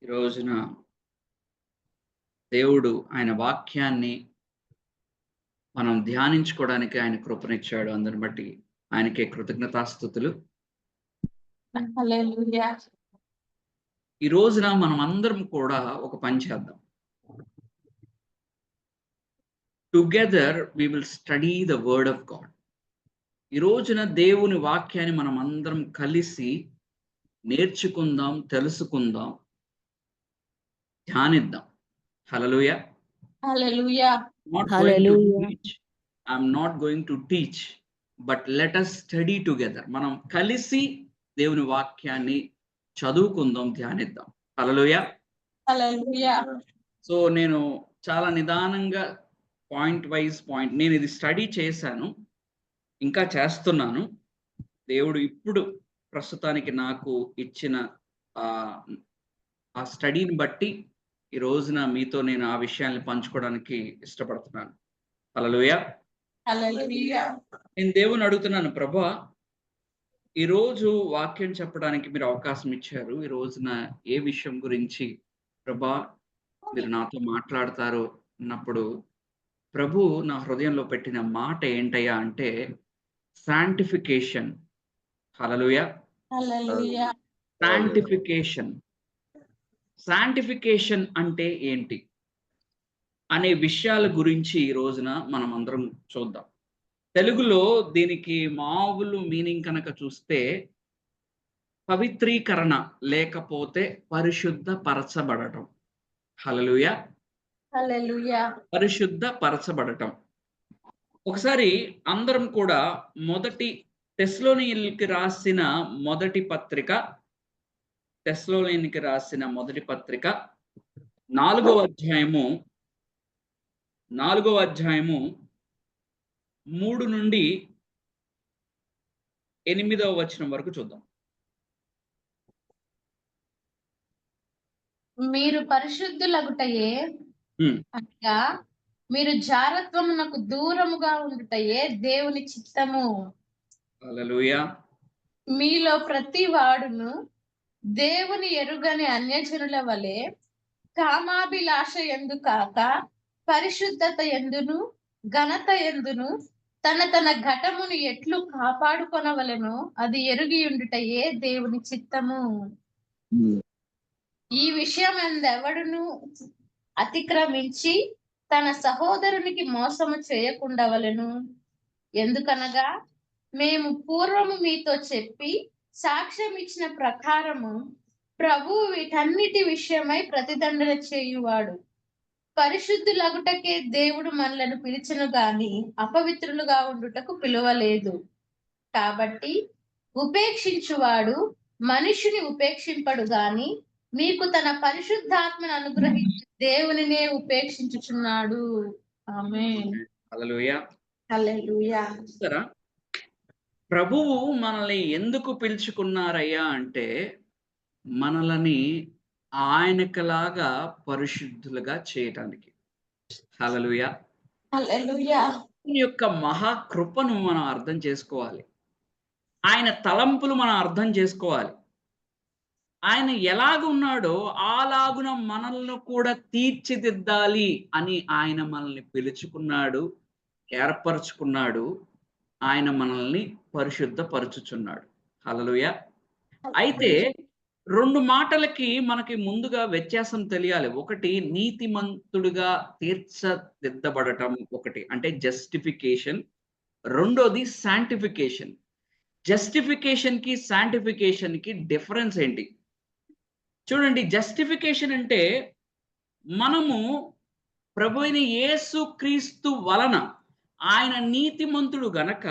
ఈ రోజున దేవుడు ఆయన వాక్యాన్ని మనం ధ్యానించుకోవడానికి ఆయన కృపనిచ్చాడు. అందుని బట్టి ఆయనకే కృతజ్ఞతాస్తుతులు. హల్లెలూయా. ఈ రోజున మనం అందరం కూడా ఒక పని చేద్దాం. Together we will study the word of God. ఈ రోజున దేవుని వాక్యాన్ని మనం అందరం కలిసి నేర్చుకుందాం, తెలుసుకుందాం, ధ్యానిద్దాం. హల్లెలూయా. హల్లెలూయా. Not going to Hallelujah. preach, I'm not going to teach, but let us study together. మనం కలిసి దేవుని వాక్యాన్ని చదువుకుందాం, ధ్యానిద్దాం. హల్లెలూయా. హల్లెలూయా. సో నేను చాలా నిదానంగా పాయింట్ నేను ఇది స్టడీ చేశాను, ఇంకా చేస్తున్నాను. దేవుడు ఇప్పుడు ప్రస్తుతానికి నాకు ఇచ్చిన ఆ స్టడీని బట్టి ఈ రోజున మీతో నేను ఆ విషయాల్ని పంచుకోవడానికి ఇష్టపడుతున్నాను. హల్లెలూయా. హల్లెలూయా. నేను దేవుని అడుగుతున్నాను, ప్రభువా ఈరోజు వాక్యం చెప్పడానికి మీరు అవకాశం ఇచ్చారు. ఈ రోజున ఏ విషయం గురించి ప్రభా మీరు నాతో మాట్లాడతారు అన్నప్పుడు, ప్రభు నా హృదయంలో పెట్టిన మాట ఏంటయ్యా అంటే శాంటిఫికేషన్. హల్లెలూయా. హల్లెలూయా. శాంటిఫికేషన్. శాంటిఫికేషన్ అంటే ఏంటి అనే విషయాల గురించి ఈ రోజున మనం అందరం చూద్దాం. తెలుగులో దీనికి మామూలు మీనింగ్ కనుక చూస్తే పవిత్రీకరణ లేకపోతే పరిశుద్ధపరచబడటం. హల్లెలూయా. హల్లెలూయా. పరిశుద్ధపరచబడటం. ఒకసారి అందరం కూడా మొదటి తెస్సలోనికీయులకు రాసిన మొదటి పత్రిక 4వ అధ్యాయము 3 నుండి 8వ వచనం వరకు చూద్దాం. మీరు పరిశుద్ధులగుటయే అనగా మీరు జారత్వమునకు దూరముగా ఉండుటయే దేవుని చిత్తము. హల్లెలూయా. మీలో ప్రతి వాడును దేవుని ఎరుగని అన్యజనుల వలె కామాభిలాష యందు కాక పరిశుద్ధత యందును ఘనత యందును తన ఘటమును ఎట్లు కాపాడుకొనవలెనో అది ఎరుగి ఉండుటయే దేవుని చిత్తము. ఈ విషయం ఎందెవడును అతిక్రమించి తన సహోదరునికి మోసము చేయకుండవలెను. ఎందుకనగా మేము పూర్వము మీతో చెప్పి సాక్ష్యం ఇచ్చిన ప్రకారము ప్రభువు వీటన్నిటి విషయమై ప్రతిదండన చేయువాడు. పరిశుద్ధులగుటకే దేవుడు మనలను పిలిచెను గాని అపవిత్రులుగా ఉండుటకు పిలువలేదు. కాబట్టి ఉపేక్షించువాడు మనుషుని ఉపేక్షింపడు గాని మీకు తన పరిశుద్ధాత్మను అనుగ్రహించి దేవునినే ఉపేక్షించుచున్నాడు. ఆమేన్. హల్లెలూయా. హల్లెలూయా. చూస్తారా, ప్రభువు మనల్ని ఎందుకు పిలుచుకున్నారయ్యా అంటే మనలని ఆయనకులాగా పరిశుద్ధులుగా చేయటానికి. హల్లెలూయా. హల్లెలూయా. దేవుని యొక్క మహాకృపను మనం అర్థం చేసుకోవాలి. ఆయన తలంపులు మనం అర్థం చేసుకోవాలి. ఆయన ఎలాగున్నాడో అలాగున మనల్ని కూడా తీర్చిదిద్దాలి అని ఆయన మనల్ని పిలుచుకున్నాడు, ఏర్పరచుకున్నాడు. ఆయన మనల్ని పరిశుద్ధపరచుచున్నాడు. హల్లెలూయా. అయితే 2 మాటలకి మనకి ముందుగా వ్యత్యాసం తెలియాలి. ఒకటి నీతిమంతుడిగా తీర్చిదిద్దబడటం ఒకటి, అంటే జస్టిఫికేషన్. రెండోది శాంటిఫికేషన్. జస్టిఫికేషన్‌కి, శాంటిఫికేషన్‌కి డిఫరెన్స్ ఏంటి? చూడండి, జస్టిఫికేషన్ అంటే మనము ప్రభువైన యేసుక్రీస్తు వలన ఆయన నీతిమంతుడు గనక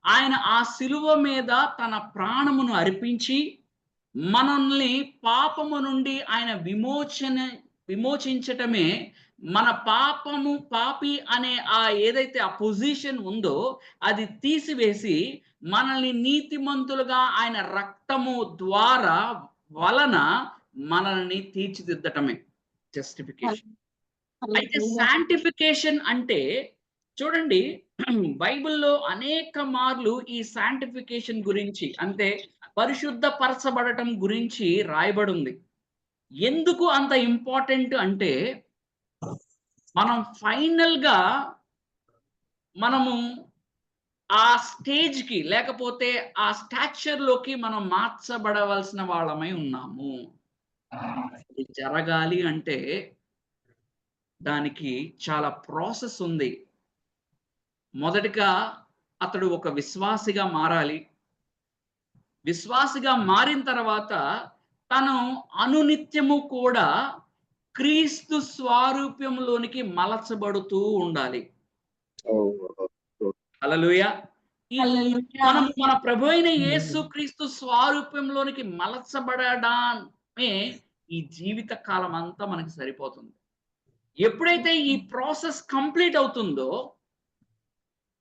ఆయన ఆ సిలువ మీద తన ప్రాణమును అర్పించి మనల్ని పాపము నుండి ఆయన విమోచించటమే. మన పాపి అనే ఏదైతే ఆ పొజిషన్ ఉందో అది తీసివేసి మనల్ని నీతిమంతులుగా ఆయన రక్తము ద్వారా వలన మనల్ని తీర్చిదిద్దటమే జస్టిఫికేషన్. అయితే శాంటిఫికేషన్ అంటే చూడండి, బైబిల్లో అనేక మార్లు ఈ శాంటిఫికేషన్ గురించి, అంటే పరిశుద్ధపరచబడటం గురించి రాయబడి ఉంది. ఎందుకు అంత ఇంపార్టెంట్ అంటే, మనం ఫైనల్‌గా మనము ఆ స్టేజ్‌కి లేకపోతే ఆ స్టాచర్‌లోకి మనం మార్చబడవలసిన వాళ్ళమై ఉన్నాము. ఇది జరగాలి అంటే దానికి చాలా ప్రాసెస్ ఉంది. మొదటిగా అతడు ఒక విశ్వాసిగా మారాలి. విశ్వాసిగా మారిన తర్వాత తను అనునిత్యము కూడా క్రీస్తు స్వారూప్యంలోనికి మలచబడుతూ ఉండాలి. హల్లెలూయా! ఈ హల్లెలూయా. మనం మన ప్రభు అయిన యేసుక్రీస్తు స్వారూప్యంలోనికి మలచబడడమే ఈ జీవిత కాలం అంతా మనకి సరిపోతుంది. ఎప్పుడైతే ఈ ప్రాసెస్ కంప్లీట్ అవుతుందో,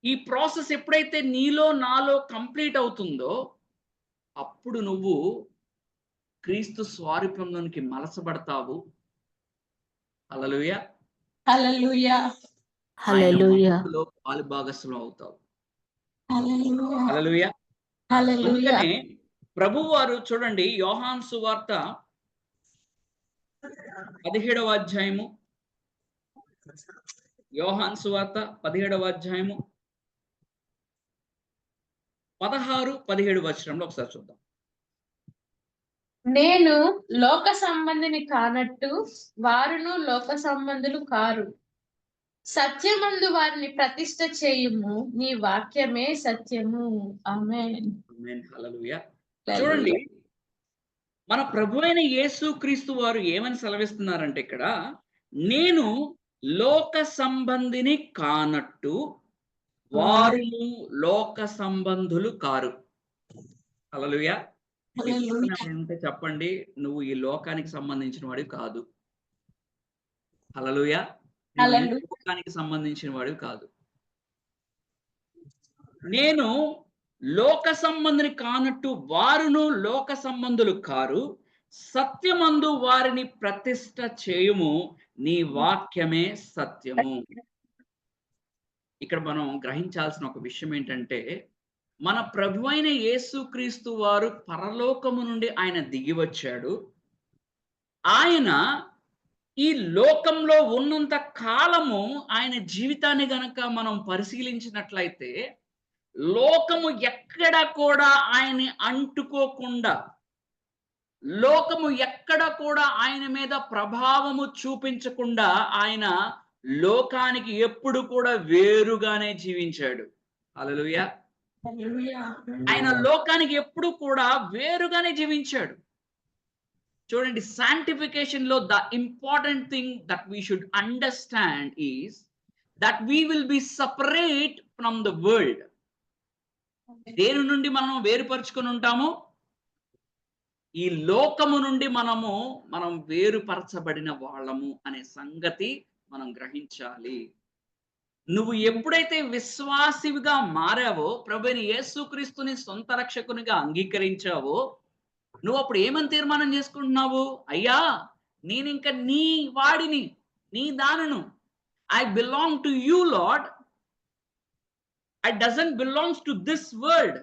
ఈ ప్రాసెస్ ఎప్పుడైతే నీలో, నాలో కంప్లీట్ అవుతుందో, అప్పుడు నువ్వు క్రీస్తు స్వారూప్యంలోనికి మలచబడతావు. హల్లెలూయా! హల్లెలూయా. ఆయన హల్లెలూయా. మహిమలో పాలుభాగస్తులం అవుతావు. హల్లెలూయా. హల్లెలూయా! హల్లెలూయా. అందుకనే ప్రభువారు చూడండి యోహాను సువార్త 17వ అధ్యాయము, యోహాను సువార్త 17వ అధ్యాయము 16, 17 వచనంలో ఒకసారి చూద్దాం. నేను లోక సంబంధిని కానట్టు వారును లోక సంబంధులు కారు. సత్యమందు వారిని ప్రతిష్ఠ చేయుము, నీ వాక్యమే సత్యము. ఆమేన్. ఆమేన్. హల్లెలూయా! చూడండి మన ప్రభువైన యేసుక్రీస్తు వారు ఏమని సెలవిస్తున్నారంటే ఇక్కడ, నేను లోక సంబంధిని కానట్టు వారును లోక సంబంధులు కారు. హల్లెలూయా! మీ పక్కన హల్లెలూయా. ఎవరుంటే చెప్పండి, నువ్వు ఈ లోకానికి సంబంధించిన వాడివి కాదు. హల్లెలూయా! నువ్వు ఈ హల్లెలూయా. లోకానికి సంబంధించిన వాడివి కాదు. నేను లోక సంబంధిని కానట్టు వారును లోక సంబంధులు కారు. సత్యమందు వారిని ప్రతిష్ఠ చేయుము. నీ వాక్యమే సత్యము. ఇక్కడ మనం గ్రహించాల్సిన ఒక విషయం ఏంటంటే, మన ప్రభువైన యేసుక్రీస్తు వారు పరలోకము నుండి ఆయన దిగి వచ్చాడు. ఆయన ఈ లోకంలో ఉన్నంత కాలము ఆయన జీవితాన్ని గనక మనం పరిశీలించినట్లయితే, లోకము ఎక్కడ కూడా ఆయన్ని అంటుకోకుండా, లోకము ఎక్కడ కూడా ఆయన మీద ప్రభావము చూపించకుండా, ఆయన లోకానికి ఎప్పుడు కూడా వేరుగానే జీవించాడు. హల్లెలూయా! హల్లెలూయా. ఆయన లోకానికి ఎప్పుడు కూడా వేరుగానే జీవించాడు. చూడండి సాంటిఫికేషన్‌లో the important thing that we should understand is that we will be separate from the world. దేని నుండి మనం వేరుపరుచుకొని ఉంటాము? ఈ లోకము నుండి మనం వేరుపరచబడిన వాళ్ళము అనే సంగతి మనం గ్రహించాలి. నువ్వు ఎప్పుడైతే విశ్వాసివిగా మారావో, ప్రభువైన యేసుక్రీస్తుని సొంత రక్షకునిగా అంగీకరించావో, నువ్వప్పుడు ఏమని తీర్మానం చేసుకుంటున్నావు? అయ్యా! నేనింక నీ వాడిని, నీ దానను. I belong to you Lord. I doesn't belongs to this world.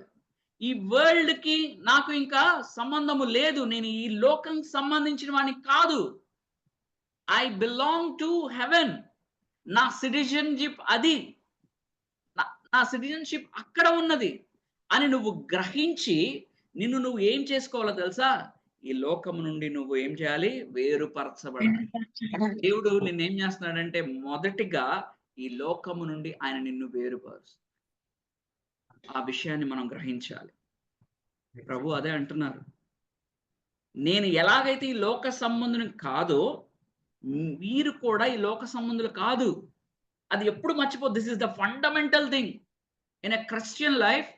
ఈ వరల్డ్‌కి నాకు ఇంకా సంబంధము లేదు. నేను ఈ లోకంకి సంబంధించిన వాడిని కాదు. I belong to heaven. నా సిటిజన్‌షిప్ అది. నా నా సిటిజన్‌షిప్ అక్కడ ఉన్నది అని నువ్వు గ్రహించి, నిన్ను నువ్వు ఏం చేసుకోవాలో తెలుసా? ఈ లోకము నుండి నువ్వు ఏం చేయాలి? వేరుపరచబడాలి. దేవుడు నిన్నేం చేస్తున్నాడంటే, మొదటిగా ఈ లోకము నుండి ఆయన నిన్ను వేరుపరుస్తు. ఆ విషయాన్ని మనం గ్రహించాలి. ప్రభు అదే అంటున్నారు. నేను ఎలాగైతే ఈ లోక సంబంధుని కాదో, మీరు కూడా ఈ లోక సంబంధులు కాదు. అది ఎప్పుడు మర్చిపోద్దు. This is the fundamental thing. In a Christian life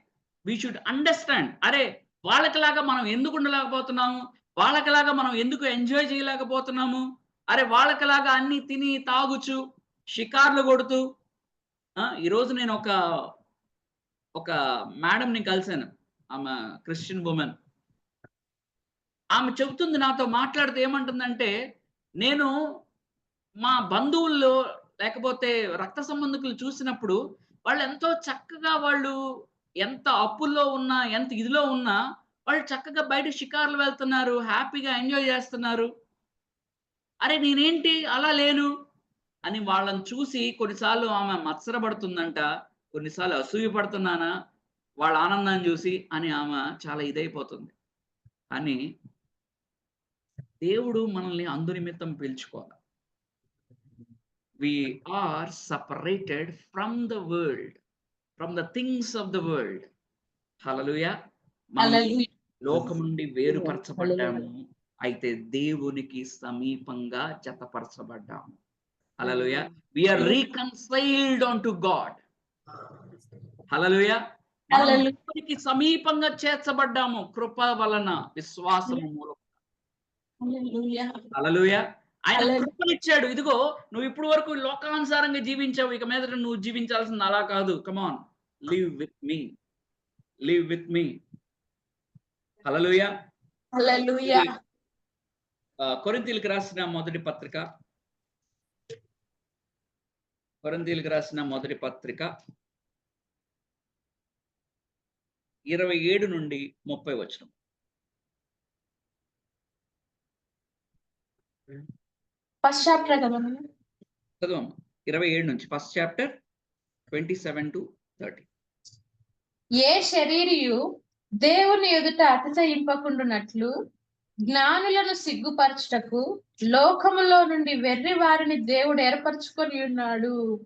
we should understand. అరే! వాళ్ళకిలాగా మనం ఎందుకు ఉండలేకపోతున్నాము? వాళ్ళకిలాగా మనం ఎందుకు ఎంజాయ్ చేయలేకపోతున్నాము? అరే! వాళ్ళకిలాగా అన్నీ తిని, తాగుచు, షికార్లు కొడుతూ ఈరోజు నేను ఒక మేడమ్‌ని కలిసాను. ఆమె క్రిస్టియన్ వుమెన్. ఆమె చెప్తుంది నాతో మాట్లాడుతూ ఏమంటుందంటే, నేను మా బంధువుల్లో లేకపోతే రక్త సంబంధికులు చూసినప్పుడు వాళ్ళెంతో చక్కగా ఎంత అప్పుల్లో ఉన్నా, ఎంత ఇదిలో ఉన్నా వాళ్ళు చక్కగా బయట షికారులు వెళ్తున్నారు. హ్యాపీగా ఎంజాయ్ చేస్తున్నారు. అరే నేనేంటి అలా లేను అని వాళ్ళని చూసి కొన్నిసార్లు ఆమె మత్సరపడుతుందంట. కొన్నిసార్లు అసూయ పడుతున్నానా వాళ్ళ ఆనందాన్ని చూసి అని ఆమె చాలా ఇదైపోతుంది. కానీ దేవుడు మనల్ని అందునిమిత్తం పిలుచుకోవాలి. We are separated from the world, from the things of the world. హల్లెలూయా. మనం హల్లెలూయా. లోకం నుండి వేరుపరచబడ్డాము. అయితే దేవునికి సమీపంగా జతపరచబడ్డాము. హల్లెలూయా. We are reconciled unto God. హల్లెలూయా. మనం హల్లెలూయా. దేవునికి సమీపంగా చేర్చబడ్డాము కృప వలన విశ్వాసము మూలంగా. హల్లెలూయా. హల్లెలూయా. ఆయన హల్లెలూయా. కృపనిచ్చాడు. ఇదిగో నువ్వు ఇప్పటి వరకు లోకానుసారంగా జీవించావు. ఇక మీదట నువ్వు జీవించాల్సింది అలా కాదు. Come on live with me. Live with me. Hallelujah. Hallelujah. కొరింథీయులకు రాసిన మొదటి పత్రిక. కొరింథీయులకు రాసిన మొదటి పత్రిక 27 నుండి 30 వచనం. ఫస్ట్ చాప్టర్ కదమ్మా. చదవమ్మా. 27 నుంచి ఫస్ట్ చాప్టర్ 27 to 30. ఏ శరీరియు దేవుని ఎదుట అతిశయింపకుండునట్లు జ్ఞానులను సిగ్గుపరచుటకు లోకములో నుండి వెర్రి వారిని దేవుడు ఏర్పరచుకొని ఉన్నాడు.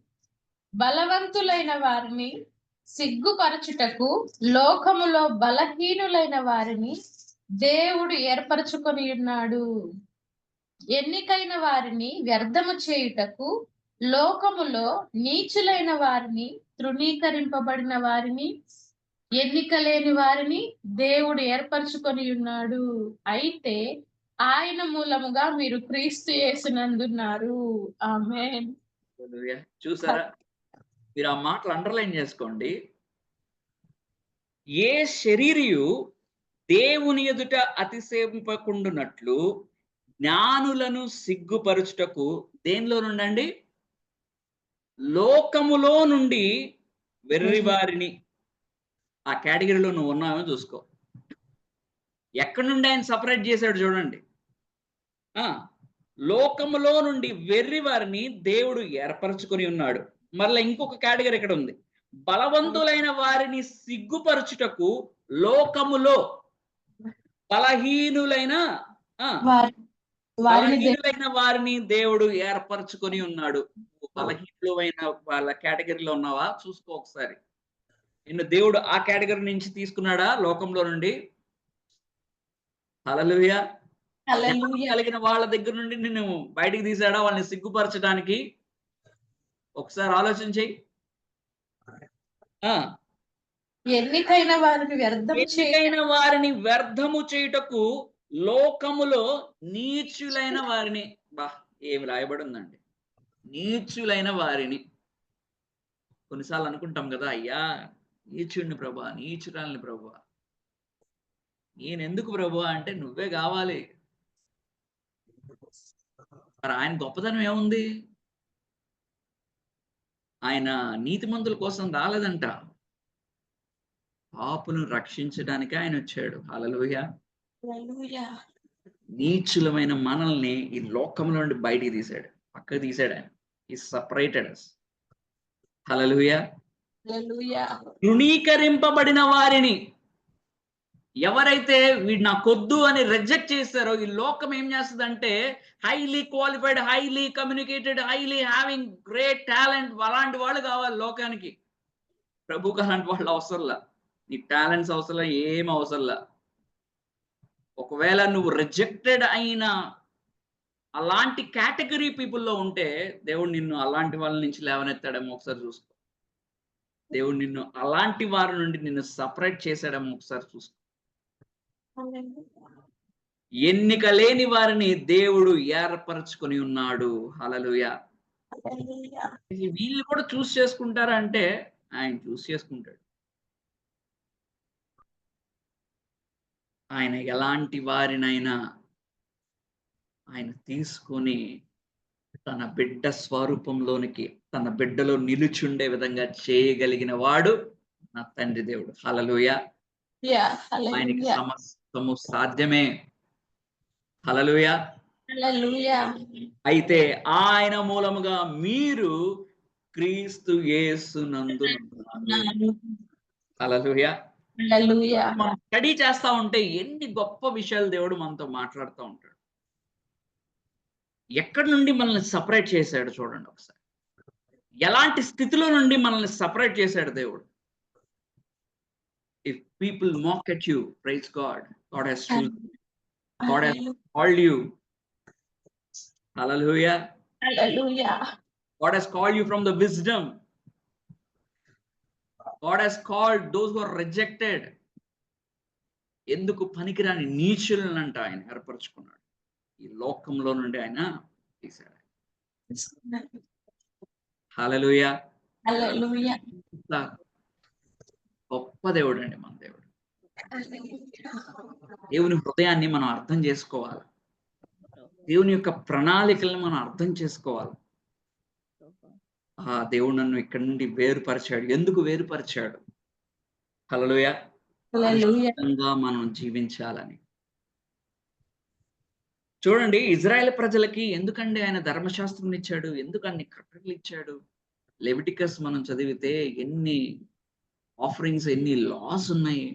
బలవంతులైన వారిని సిగ్గుపరచుటకు లోకములో బలహీనులైన వారిని దేవుడు ఏర్పరచుకొని ఉన్నాడు. ఎన్నికైన వారిని వ్యర్థము చేయుటకు లోకములో నీచులైన వారిని, తృణీకరింపబడిన వారిని, ఎన్నిక లేని వారిని దేవుడు ఏర్పరచుకొని ఉన్నాడు. అయితే ఆయన మూలముగా మీరు క్రీస్తు యేసునందున్నారు. ఆమేన్. హల్లెలూయా. చూసారా? మీరు ఆ మాటలు అండర్లైన్ చేసుకోండి. ఏ శరీరియు దేవుని ఎదుట అతిశయింపకుండునట్లు జ్ఞానులను సిగ్గుపరచుటకు దేనిలో నుండండి? లోకములో నుండి వెర్రివారిని. ఆ కేటగిరీలో నువ్వు ఉన్నావో చూసుకో. ఎక్కడి నుండి ఆయన సపరేట్ చేశాడు చూడండి. లోకములో నుండి వెర్రి వారిని దేవుడు ఏర్పరచుకొని ఉన్నాడు. మరలా ఇంకొక కేటగిరీ ఇక్కడ ఉంది. బలవంతులైన వారిని సిగ్గుపరచుటకు లోకములో బలహీనులైన వారిని దేవుడు ఏర్పరచుకొని ఉన్నాడు. బలహీనులైన వాళ్ళ కేటగిరీలో ఉన్నావా చూసుకో ఒకసారి. నిన్ను దేవుడు ఆ కేటగిరీ నుంచి తీసుకున్నాడా లోకంలో నుండి? హల్లెలూయా. కలిగిన వాళ్ళ దగ్గర నుండి నిన్ను బయటికి తీసాడా వాళ్ళని సిగ్గుపరచడానికి? ఒకసారి ఆలోచన చెయ్యి. ఎన్నికైన వారిని వ్యర్థము చేయుటకు లోకములో నీచులైన వారిని. ఏమి రాయబడి ఉందండి? నీచులైన వారిని. కొన్నిసార్లు అనుకుంటాం కదా, అయ్యా నీచుడిని ప్రభా, నీచురాలని ప్రభా, నేనెందుకు ప్రభా అంటే నువ్వే కావాలి. మరి ఆయన గొప్పతనం ఏముంది? ఆయన నీతిమంతుల కోసం రాలేదంట, పాపులను రక్షించడానికి ఆయన వచ్చాడు. హల్లెలూయా. నీచులమైన మనల్ని ఈ లోకంలో నుండి బయటికి తీశాడు, పక్కకు తీశాడు ఆయన. ఈ సపరేటెడ్ us. హల్లెలూయా. తృణీకరింపబడిన వారిని ఎవరైతే వీడు నాకొద్దు అని రిజెక్ట్ చేస్తారో, ఈ లోకం ఏం చేస్తుందంటే highly qualified, highly communicated, highly having great talent అలాంటి వాళ్ళు కావాలి లోకానికి. ప్రభుకి అలాంటి వాళ్ళు అవసరంలా. నీ టాలెంట్స్ అవసరంలా, ఏం అవసరంలా. ఒకవేళ నువ్వు రిజెక్టెడ్ అయిన అలాంటి కేటగిరీ పీపుల్లో ఉంటే దేవుడు నిన్ను అలాంటి వాళ్ళ నుంచి లేవనెత్తాడేమో ఒకసారి చూసుకో. దేవుడు నిన్ను అలాంటి వారి నుండి నిన్ను సపరేట్ చేశాడేమో ఒకసారి చూసుకో. ఎన్నిక లేని వారిని దేవుడు ఏర్పరచుకొని ఉన్నాడు. హల్లెలూయా. వీళ్ళు కూడా చూస్ చేసుకుంటారా అంటే ఆయన చూస్ చేసుకుంటాడు. ఆయన ఎలాంటి వారినైనా ఆయన తీసుకొని తన బిడ్డ స్వరూపంలోనికి, తన బిడ్డలో నిలుచుండే విధంగా చేయగలిగిన వాడు నా తండ్రి దేవుడు. హల్లెలూయా. ఆయనకి సమస్తము సాధ్యమే. హల్లెలూయా. హల్లెలూయా. అయితే ఆయన మూలముగా మీరు క్రీస్తు యేసునందు ఉన్నారు. హల్లెలూయా. హల్లెలూయా. మనం స్టడీ చేస్తా ఉంటే ఎన్ని గొప్ప విషయాలు దేవుడు మనతో మాట్లాడుతూ ఉంటాడు. ఎక్కడి నుండి మనల్ని సెపరేట్ చేశాడు చూడండి ఒకసారి. ఎలాంటి స్థితిలో నుండి మనల్ని సెపరేట్ చేశాడు దేవుడు. If people mock at you, praise God. God has chosen. God has called you. Hallelujah. Hallelujah. God has called you from the wisdom. God has called those who are rejected. ఎందుకు పనికిరాని నీచులనంట ఆయన ఏర్పరచుకున్నాడు. ఈ లోకంలో నుండి ఆయన తీశాడు. హల్లెలూయా. హల్లెలూయా. గొప్ప దేవుడు అండి మన దేవుడు. దేవుని హృదయాన్ని మనం అర్థం చేసుకోవాలి. దేవుని యొక్క ప్రణాళికలను మనం అర్థం చేసుకోవాలి. దేవుడు నన్ను ఇక్కడి నుండి వేరుపరిచాడు. ఎందుకు వేరుపరిచాడు? హల్లెలూయా. హల్లెలూయా. పరిశుద్ధంగా మనం జీవించాలని. చూడండి, ఇజ్రాయెల్ ప్రజలకి ఎందుకండి ఆయన ధర్మశాస్త్రం ఇచ్చాడు? ఎందుకు అన్ని కట్టడలు ఇచ్చాడు? లెవిటికస్ మనం చదివితే ఎన్ని ఆఫరింగ్స్, ఎన్ని లాస్ ఉన్నాయి.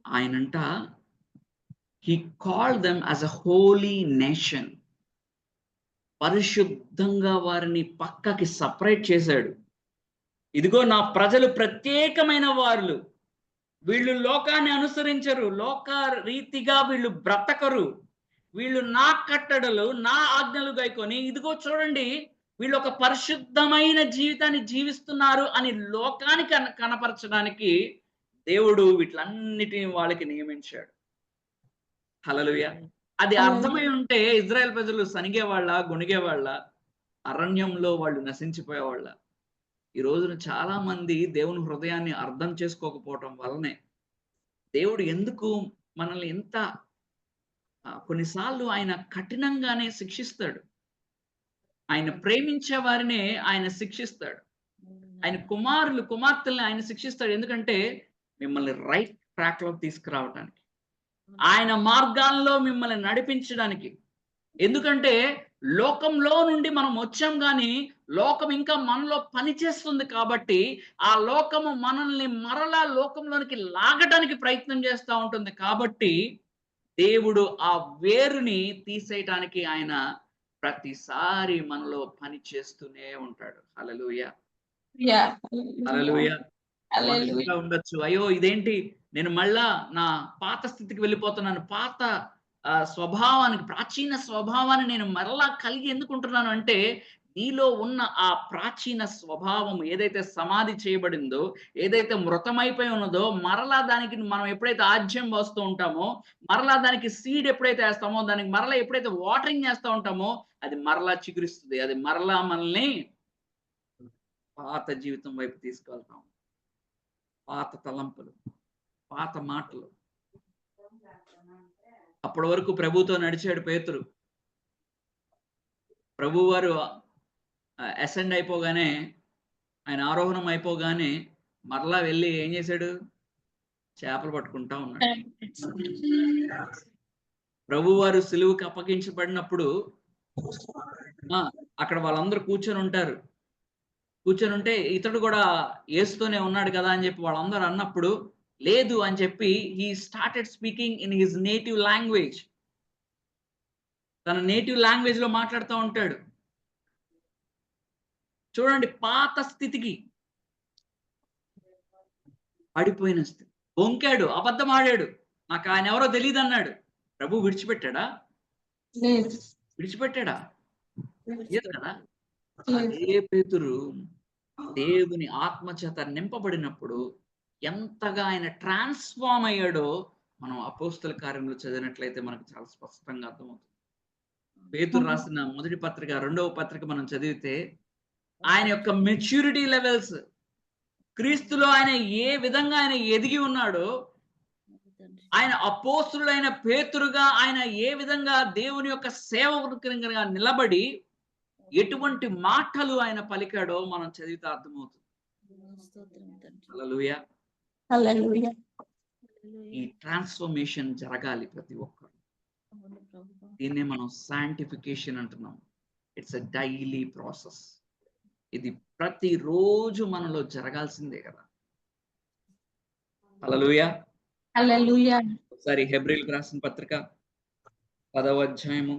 ఆయనంట he called them as a holy nation. పరిశుద్ధంగా వారిని పక్కకి సెపరేట్ చేశాడు. ఇదిగో నా ప్రజలు ప్రత్యేకమైన వారు. వీళ్ళు లోకాన్ని అనుసరించరు. లోక రీతిగా వీళ్ళు బ్రతకరు. వీళ్ళు నా కట్టడలు, నా ఆజ్ఞలు గైకొని ఇదిగో చూడండి వీళ్ళు ఒక పరిశుద్ధమైన జీవితాన్ని జీవిస్తున్నారు అని లోకానికి కనపరచడానికి దేవుడు వీటిలన్నిటిని వాళ్ళకి నియమించాడు. హల్లెలూయా. అది అర్థమై ఉంటే ఇజ్రాయెల్ ప్రజలు సనిగేవాళ్ళ, గొణిగేవాళ్ళ, అరణ్యంలో వాళ్ళు నశించిపోయేవాళ్ళ. ఈ రోజున చాలా మంది దేవుని హృదయాన్ని అర్థం చేసుకోకపోవటం వల్లనే దేవుడు ఎందుకు మనల్ని ఎంత కొన్నిసార్లు ఆయన కఠినంగానే శిక్షిస్తాడు. ఆయన ప్రేమించే వారినే ఆయన శిక్షిస్తాడు. ఆయన కుమారులు, కుమార్తెల్ని ఆయన శిక్షిస్తాడు. ఎందుకంటే మిమ్మల్ని రైట్ ట్రాక్ లోకి తీసుకురావడానికి, ఆయన మార్గాల్లో మిమ్మల్ని నడిపించడానికి. ఎందుకంటే లోకంలో నుండి మనం వచ్చాం గాని లోకం ఇంకా మనలో పనిచేస్తుంది కాబట్టి ఆ లోకము మనల్ని మరలా లోకంలోనికి లాగడానికి ప్రయత్నం చేస్తూ ఉంటుంది. కాబట్టి దేవుడు ఆ వేరుని తీసేయటానికి ఆయన ప్రతిసారి మనలో పని చేస్తూనే ఉంటాడు. హల్లెలూయా. హల్లెలూయా. హల్లెలూయా. ఉండొచ్చు, అయ్యో ఇదేంటి నేను మళ్ళా నా పాత స్థితికి వెళ్ళిపోతున్నాను, పాత స్వభావానికి, ప్రాచీన స్వభావాన్ని నేను మరలా కలిగి ఎందుకుంటున్నాను అంటే నీలో ఉన్న ఆ ప్రాచీన స్వభావం ఏదైతే సమాధి చేయబడిందో, ఏదైతే మృతమైపోయి ఉన్నదో మరలా దానికి మనం ఎప్పుడైతే ఆజ్యం పోస్తూ ఉంటామో, మరలా దానికి సీడ్ ఎప్పుడైతే వేస్తామో, దానికి మరలా ఎప్పుడైతే వాటరింగ్ చేస్తూ ఉంటామో అది మరలా చిగురిస్తుంది. అది మరలా మనల్ని పాత జీవితం వైపు తీసుకెళ్తాం. పాత తలంపులు, పాత మాటలు. అప్పటి వరకు ప్రభుతో నడిచాడు పేతురు. ప్రభు వారు అసెండ్ అయిపోగానే, ఆయన ఆరోహణం అయిపోగానే మరలా వెళ్ళి ఏం చేశాడు? చేపలు పట్టుకుంటా ఉన్నాడు. ప్రభు వారు సిలువకి అప్పగించబడినప్పుడు అక్కడ వాళ్ళందరూ కూర్చొని ఉంటారు. కూర్చొని ఉంటే ఇతడు కూడా యేసుతోనే ఉన్నాడు కదా అని చెప్పి వాళ్ళందరూ అన్నప్పుడు లేదు అని చెప్పి he started speaking in his native language. తన నేటివ్ లాంగ్వేజ్ లో మాట్లాడుతూ ఉంటాడు. చూడండి, పాత స్థితికి పడిపోయిన స్థితి. బొంకాడు, అబద్ధం ఆడాడు, నాకు ఆయన ఎవరో తెలియదు అన్నాడు. ప్రభు విడిచిపెట్టాడా? విడిచిపెట్టాడా? లేదు కదా. అదే పేతురు దేవుని ఆత్మ చేత నింపబడినప్పుడు ఎంతగా ఆయన ట్రాన్స్ఫార్మ్ అయ్యాడో మనం అపోస్తల కార్యములు చదివినట్లయితే మనకు చాలా స్పష్టంగా అర్థమవుతుంది. పేతురు రాసిన మొదటి పత్రిక, రెండవ పత్రిక మనం చదివితే ఆయన యొక్క మెచ్యూరిటీ లెవెల్స్, క్రీస్తులో ఆయన ఏ విధంగా ఆయన ఎదిగి ఉన్నాడో, ఆయన అపోస్తులైన పేతురుగా ఆయన ఏ విధంగా దేవుని యొక్క సేవకునిగా నిలబడి ఎటువంటి మాటలు ఆయన పలికాడో మనం చదివితే అర్థమవుతుంది. హల్లెలూయా. హల్లెలూయా. ఈ ట్రాన్స్ఫర్మేషన్ జరగాలి ప్రతి ఒక్కరు. దీన్నే మనం శాంటిఫికేషన్ అంటున్నాం. It's a daily process. ఇది ప్రతిరోజు మనలో జరగాల్సిందే కదా. హల్లెలూయా. హల్లెలూయా. ఒకసారి హెబ్రీయులకు రాసిన పత్రిక 10వ అధ్యాయము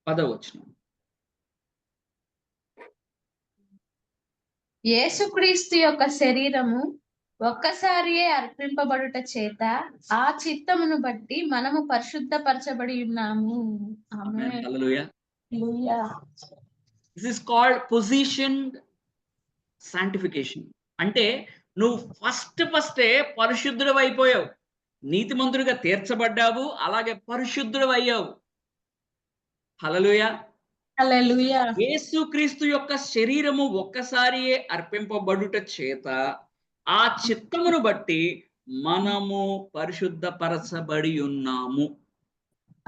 10వ వచనం. యేసుక్రీస్తు యొక్క శరీరము ఒక్కసారియే అర్పింపబడుట చేత ఆ చిత్తమును బట్టి మనము పరిశుద్ధపరచబడి ఉన్నాము. Amen. Amen. Hallelujah. Hallelujah. This is called positioned sanctification. అంటే నువ్వు ఫస్టే పరిశుద్ధుడు అయిపోయావు. నీతిమంతుడిగా తీర్చబడ్డావు. అలాగే పరిశుద్ధుడు అయ్యావు. హల్లెలూయా. హల్లెలూయా. యేసుక్రీస్తు యొక్క శరీరము ఒక్కసారియే అర్పింపబడుట చేత ఆ చిత్తమును బట్టి మనము పరిశుద్ధపరచబడి ఉన్నాము.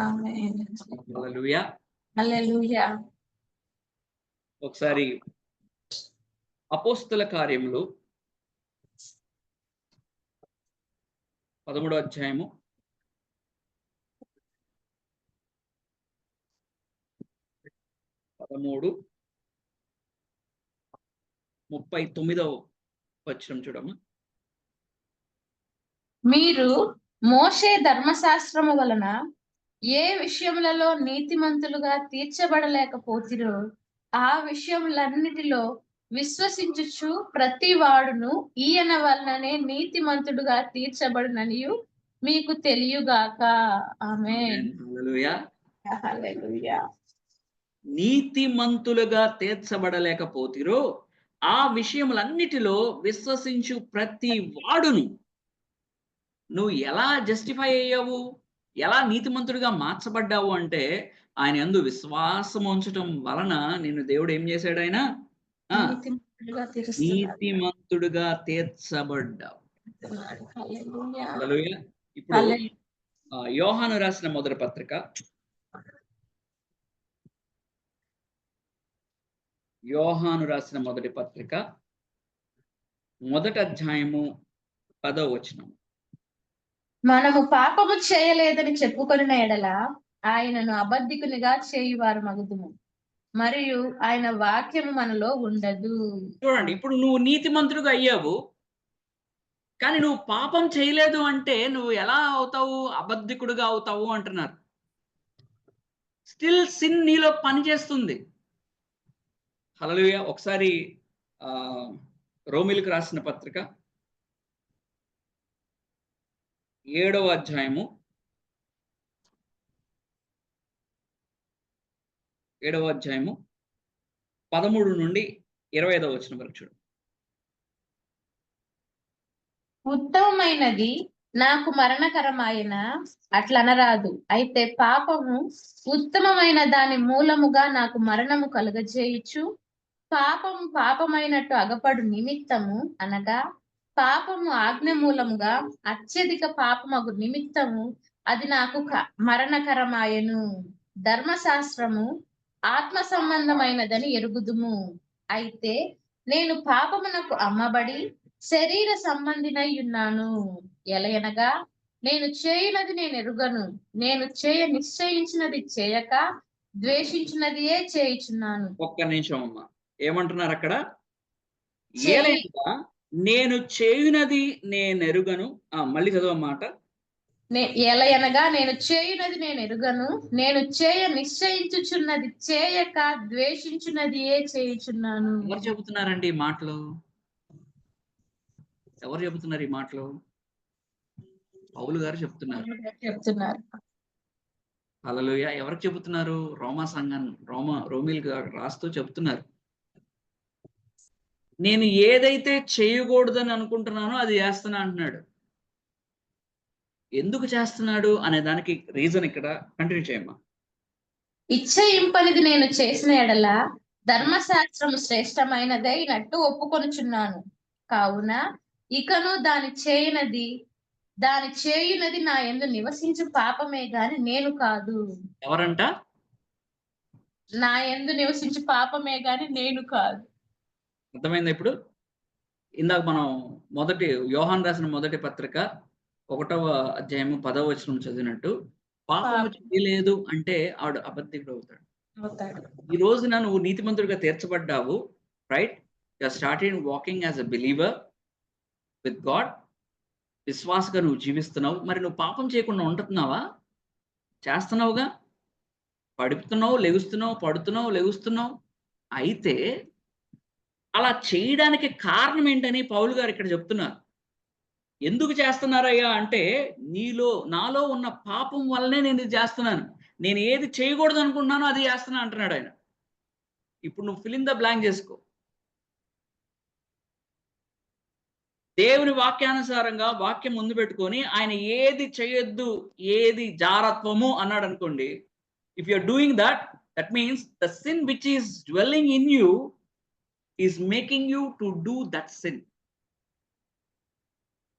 ఆమేన్. హల్లెలూయా. హల్లెలూయా. ఒకసారి అపోస్తల కార్యములు 13వ అధ్యాయము 13:39వ వచనం చూడమ్మా. మీరు మోషే ధర్మశాస్త్రము వలన ఏ విషయములలో నీతిమంతులుగా తీర్చబడలేకపోతిరో ఆ విషయములన్నిటిలో విశ్వసించుచు ప్రతి వాడును ఈయన వలననే నీతిమంతుడుగా తీర్చబడుననియు మీకు తెలియగాక. ఆమేన్. ఆమేన్. హల్లెలూయా. హల్లెలూయా. నీతిమంతులుగా తీర్చబడలేకపోతిరో ఆ విషయములన్నిటిలో విశ్వసించు ప్రతి వాడును. నువ్వు ఎలా జస్టిఫై అయ్యావు, ఎలా నీతిమంతుడిగా మార్చబడ్డావు అంటే ఆయన యందు విశ్వాసం ఉంచటం వలన నిన్ను దేవుడు ఏం చేశాడు? ఆయన నీతిమంతులుగా తీరుస్తున్నాడు. నీతిమంతుడిగా తీర్చబడ్డావు. హల్లెలూయా. హల్లెలూయా. ఇప్పుడు హల్లెలూయా. యోహాను రాసిన మొదటి పత్రిక మొదటి అధ్యాయము 10వ వచనం. మనము పాపము చేయలేదని చెప్పుకొనిన ఎడల ఆయనను అబద్ధికునిగా చేయువారు మగుదుము మరియు ఆయన వాక్యము మనలో ఉండదు. చూడండి, ఇప్పుడు నువ్వు నీతిమంతుడిగా అయ్యావు. కానీ నువ్వు పాపం చేయలేదు అంటే నువ్వు ఎలా అవుతావు? అబద్ధికుడిగా అవుతావు అంటున్నారు. స్టిల్ సిన్ నీలో పనిచేస్తుంది. హల్లెలూయా. ఒకసారి రోమీయులకు రాసిన పత్రిక 7వ అధ్యాయము 13 నుండి 25వ వచనం వరకు చూడండి. ఉత్తమమైనది నాకు మరణకరమాయన అట్లనరాదు. అయితే పాపము ఉత్తమమైన దాని మూలముగా నాకు మరణము కలుగజేయుచు పాపము పాపమైనట్టు అగపడు నిమిత్తము అనగా పాపము ఆజ్ఞ మూలముగా అత్యధిక పాపమగు నిమిత్తము అది నాకు మరణకరమాయను. ధర్మశాస్త్రము ఆత్మ సంబంధమైనదని ఎరుగుదుము. అయితే నేను పాపమునకు అమ్మబడి శరీర సంబంధినై ఉన్నాను. ఎలయనగా నేను చేయనది నేను ఎరుగను, నేను చేయ నిశ్చయించినది చేయక ద్వేషించినదియే చేయుచున్నాను. ఒక్క నిమిషం అమ్మా, ఏమంటున్నారు అక్కడ? ఏలైనగా నేను చేయునది నేనెరుగను. మళ్ళీ చదవమాట. ఎలయనగా నేను చేయునది నేను ఎరుగను, నేను చేయ నిశ్చయించుచున్నది చేయక ద్వేషించున్నదియే చేయుచున్నాను. ఎవరు చెబుతున్నారండి ఈ మాటలు? ఎవరు చెబుతున్నారు ఈ మాటలు? పౌలు గారు చెప్తున్నారు. హల్లెలూయా. ఎవరికి చెబుతున్నారు? రోమీయులకు రాస్తూ చెప్తున్నారు. నేను ఏదైతే చేయకూడదని అనుకుంటున్నానో అది చేస్తున్నా అంటున్నాడు. ఎందుకు చేస్తున్నాడు అనే దానికి రీజన్ ఇక్కడ కంటిన్యూ చేయమ్మా. ఇచ్చయింపనిది నేను చేసిన ఎడల ధర్మశాస్త్రము శ్రేష్టమైనదైనట్టు ఒప్పుకొనుచున్నాను. కావున ఇకను దాని చేయునది నా యందు నివసించు పాపమే గాని నేను కాదు. ఎవరంట? నా యందు నివసించు పాపమే గాని నేను కాదు. అర్థమైందా ఇప్పుడు? ఇందాక మనం యోహాను రాసిన మొదటి పత్రిక 1వ అధ్యాయము 10వ వచనం చదివినట్టు, పాపము పాపం చేయలేదు అంటే ఆడు అబద్ధికుడు అవుతాడు. అవుతాడు. ఈ రోజున నువ్వు నీతిమంతుడిగా తీర్చబడ్డావు. Right? You are started walking as a believer with God. విశ్వాసగా నువ్వు జీవిస్తున్నావు. మరి నువ్వు పాపం చేయకుండా ఉంటున్నావా? చేస్తున్నావుగా. పడుతున్నావు, లెగుస్తున్నావు, పడుతున్నావు, లెగుస్తున్నావు. అయితే అలా చేయడానికి కారణం ఏంటని పౌలు గారు ఇక్కడ చెప్తున్నారు. ఎందుకు చేస్తున్నారయ్యా అంటే, నాలో ఉన్న పాపం వల్లనే నేను ఇది చేస్తున్నాను. నేను ఏది చేయకూడదు అనుకుంటున్నానో అది చేస్తున్నా అంటున్నాడు ఆయన. ఇప్పుడు నువ్వు ఫిల్ ఇన్ ద బ్లాంక్ చేసుకో. దేవుని వాక్యానుసారంగా వాక్యం ముందు పెట్టుకొని ఆయన ఏది చేయొద్దు, ఏది జారత్వము అన్నాడనుకోండి. If you are doing that, that means the sin which is dwelling in you is making you to do that sin.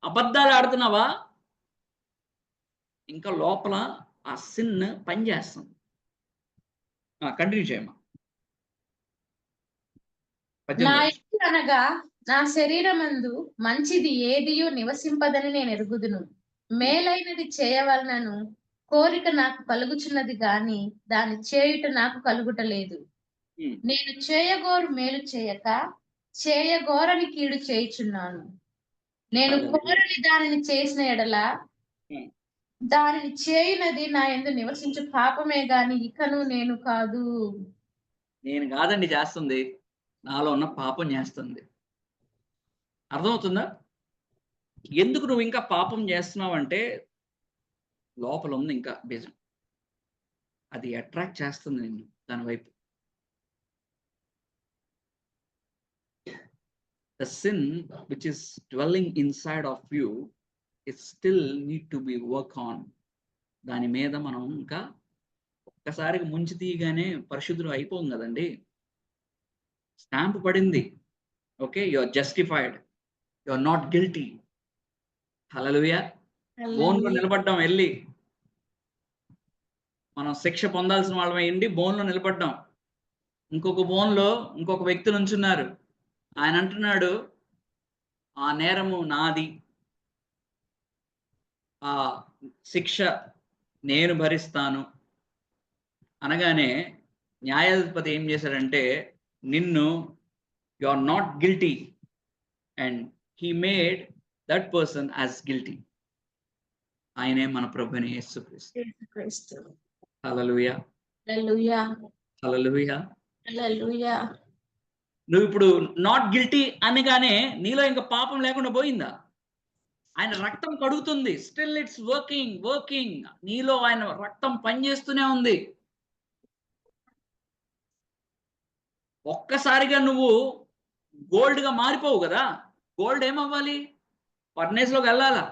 అబద్ధాలు ఆడుతున్నావా? ఇంకా లోపల ఆ సిన్ పనిచేస్తుంది. కంటిన్యూ చేయమ్మా. నా 18 యందు అనగా నా శరీరమందు మంచిది ఏదియు నివసింపదని నేను ఎరుగుదును. మేలైనది చేయవలనను కోరిక నాకు కలుగుచున్నది గాని దాని చేయుట నాకు కలుగుటలేదు. హ్మ్. నేను చేయగోరు మేలు చేయక చేయగోరని కీడు చేయుచున్నాను. నేను హల్లెలూయా. కోరని దానిని చేసిన ఎడల హ్మ్. దానిని చేయునది నా యందు నివసించు పాపమే గాని ఇకను నేను కాదు. నేను కాదండి చేస్తుంది. నాలో ఉన్న పాపం చేస్తుంది. అర్థమవుతుందా? ఎందుకు నువ్వు ఇంకా పాపం చేస్తున్నావంటే, లోపల ఉంది ఇంకా బీజం. అది అట్రాక్ట్ చేస్తుంది నిన్ను దాని వైపు. The sin which is dwelling inside of you, it still need to be work on. దాని మీద మనం ఇంకా ఒక్కసారిగా ముంచి తీయగానే పరిశుద్ధులు అయిపోం కదండీ. స్టాంప్ పడింది. Okay. You are justified. You are not guilty. Hallelujah. బోన్‌లో నిలబడ్డాం ఎళ్లి. మనం శిక్ష పొందాల్సిన వాళ్ళమై ఉండి బోన్‌లో నిలబడ్డాం. ఇంకొక వ్యక్తి నుంచున్నారు. ఆయన అంటున్నాడు, "ఆ నేరము నాది. ఆ శిక్ష నేను భరిస్తాను." అనగానే న్యాయాధిపతి ఏం చేశాడంటే, నిన్ను you are not guilty and he made that person as guilty. ఆయనే మన ప్రభువైన యేసుక్రీస్తు. యేసుక్రీస్తు. హల్లెలూయా. హల్లెలూయా. హల్లెలూయా. హల్లెలూయా. నువ్విప్పుడు నాట్ గిల్టీ అనగానే నీలో ఇంక పాపం లేకుండా పోయిందా? ఆయన రక్తం కడుగుతుంది. Still it's working. నీలో ఆయన రక్తం పనిచేస్తూనే ఉంది. ఒక్కసారిగా నువ్వు గోల్డ్‌గా మారిపోవు గదా! గోల్డ్ ఏమవ్వాలి? ఫర్నేస్‌లోకెళ్ళాలా.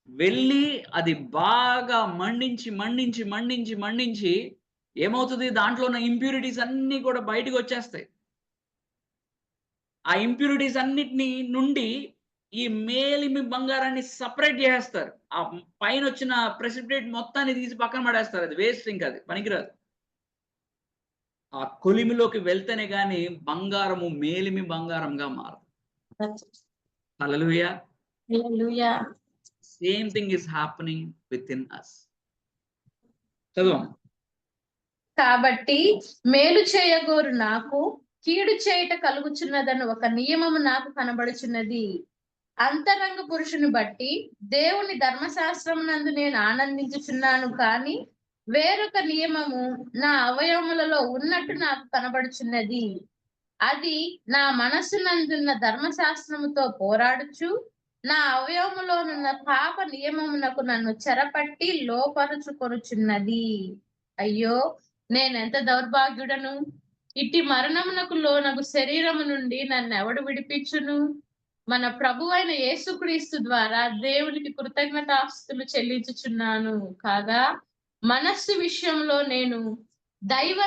వెళ్ళి అది బాగా మండించి ఏమవుతది? దాంట్లో ఉన్న ఇంప్యూరిటీస్ అన్నీ కూడా బయటికొచ్చేస్తాయి. ఆ ఇంప్యూరిటీస్ అన్నిటిని నుండి ఈ మేలిమి బంగారాన్ని సెపరేట్ జేసేస్తారు. ఆ పైనొచ్చిన ప్రెసిపిటేట్ మొత్తాన్ని తీసి పక్కన పడేస్తారు. అది వేస్ట్ ఇంకది. పనికిరాదు. ఆ కొలిమిలోకి వెళ్తేనే గాని బంగారము మేలిమి బంగారంగా మారదు. Hallelujah. Hallelujah. Same thing is happening within us. చదవమ్మా. కాబట్టి మేలు చేయగోరు నాకు కీడు చేయుట కలుగుచున్నదని ఒక నియమము నాకు కనబడుచున్నది. అంతరంగ పురుషుని బట్టి దేవుని ధర్మశాస్త్రమునందు నేను ఆనందించుచున్నాను కానీ వేరొక నియమము నా అవయవములలో ఉన్నట్టు నాకు కనబడుచున్నది. అది నా మనస్సునందున్న ధర్మశాస్త్రముతో పోరాడుచు నా అవయవములోనున్న పాప నియమమునకు నన్ను చెరపట్టి లోపరుచుకొనుచున్నది. అయ్యో, నేనెంత దౌర్భాగ్యుడను! ఇట్టి మరణమునకు లోనగు శరీరము నుండి నన్నెవడు విడిపించును? మన ప్రభువైన యేసుక్రీస్తు ద్వారా దేవునికి కృతజ్ఞతాస్తుతులు చెల్లించుచున్నాను. కాగా మనస్సు విషయంలో నేను దైవ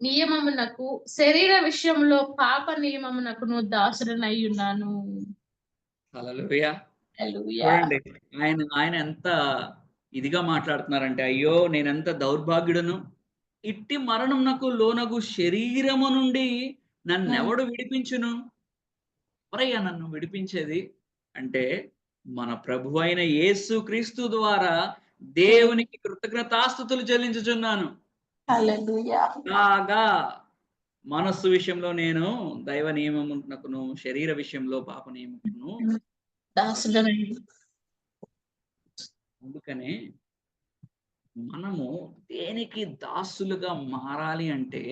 నియమమునకు, శరీర విషయంలో పాప నియమమునకును దాసుడనయ్యున్నాను. హల్లెలూయా. హల్లెలూయా. చూడండి. ఆయన ఎంత ఇదిగా మాట్లాడుతున్నారంటే, అయ్యో! నేనెంత దౌర్భాగ్యుడను. ఇట్టి మరణమునకు లోనగు శరీరము నుండి హ్మ్. నన్నెవడు విడిపించును? ఎవరయ్యా నన్ను విడిపించేది అంటే మన ప్రభు అయిన యేసు క్రీస్తు ద్వారా దేవునికి కృతజ్ఞతాస్తుతులు చెల్లించుచున్నాను. హల్లెలూయా. కాగా మనస్సు విషయంలో నేను దైవ నియమమునకును, శరీర విషయంలో పాప నియమమును దాసుడనైన అందుకనే మనము దేనికి దాసులుగా మారాలి అంటే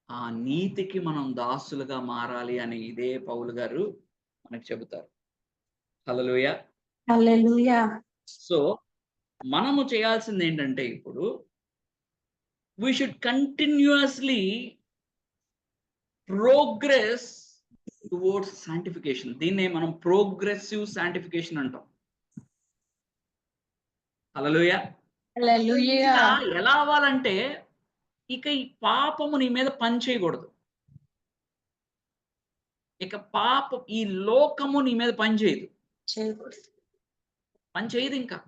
ఆ నీతికి మనం దాసులుగా మారాలి అని ఇదే పౌలు గారు మనకు చెబుతారు. హల్లెలూయా. హల్లెలూయా. సో మనము చేయాల్సింది ఏంటంటే ఇప్పుడు we should continuously progress towards sanctification. దీన్నే మనం ప్రోగ్రెసివ్ శాంటిఫికేషన్ అంటాం. హల్లెలూయా. హల్లెలూయా. ఇంకా ఎలా అవ్వాలంటే ఇక ఈ పాపము నీ మీద పని చేయకూడదు. ఇక ఈ లోకము నీ మీద పని చేయదు. పని చేయదు ఇంకా.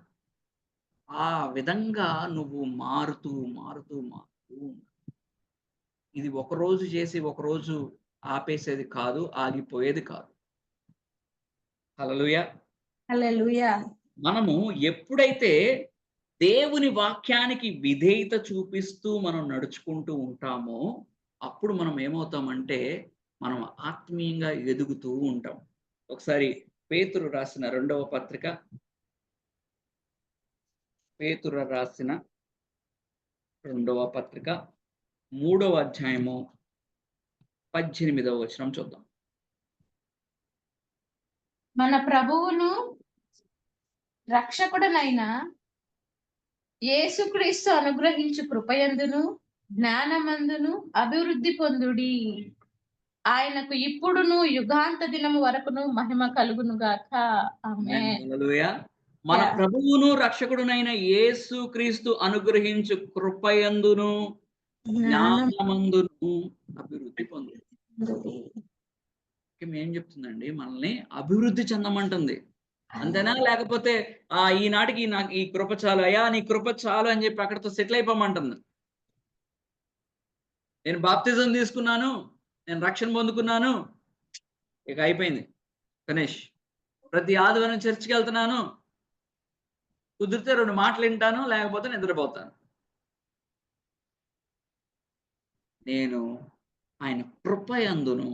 ఆ విధంగా నువ్వు మారుతూ ఇది ఒకరోజు చేసి ఒకరోజు ఆపేసేది కాదు, ఆగిపోయేది కాదు. హల్లెలూయా. హల్లెలూయా. మనము ఎప్పుడైతే దేవుని వాక్యానికి విధేయత చూపిస్తూ మనం నడుచుకుంటూ ఉంటామో అప్పుడు మనం ఏమవుతామంటే మనం ఆత్మీయంగా ఎదుగుతూ ఉంటాం. ఒకసారి పేతురు రాసిన 2వ పత్రిక, పేతురు రాసిన 2వ పత్రిక 3వ అధ్యాయము 18వ వచనం చూద్దాం. మన ప్రభువును రక్షకుడనైన యేసుక్రీస్తు అనుగ్రహించు కృపయందును జ్ఞానమందును అభివృద్ధి పొందుడి. ఆయనకు ఇప్పుడును యుగాంత దినము వరకును మహిమ కలుగును గాక. ఆమేన్. హల్లెలూయా. మన ప్రభువును రక్షకుడునైన యేసు క్రీస్తు అనుగ్రహించు కృపయందును జ్ఞానమందును అభివృద్ధి పొందుడి. ఏం చెప్తుందండి? మనల్ని అభివృద్ధి చెందమంటుంది. అంతేనా? లేకపోతే ఈనాటికి నాకు ఈ కృప చాలు అయ్యా, నీ కృప చాలు అని చెప్పి అక్కడితో సెటిల్ అయిపోమంటుంది. నేను బాప్తిజం తీసుకున్నాను, నేను రక్షణ పొందుకున్నాను, ఇక అయిపోయింది, గణేష్. ప్రతి ఆదివారం చర్చికి వెళ్తున్నాను, కుదిరితే 2 మాటలు వింటాను, లేకపోతే నిద్రపోతాను. నేను ఆయన కృపయందును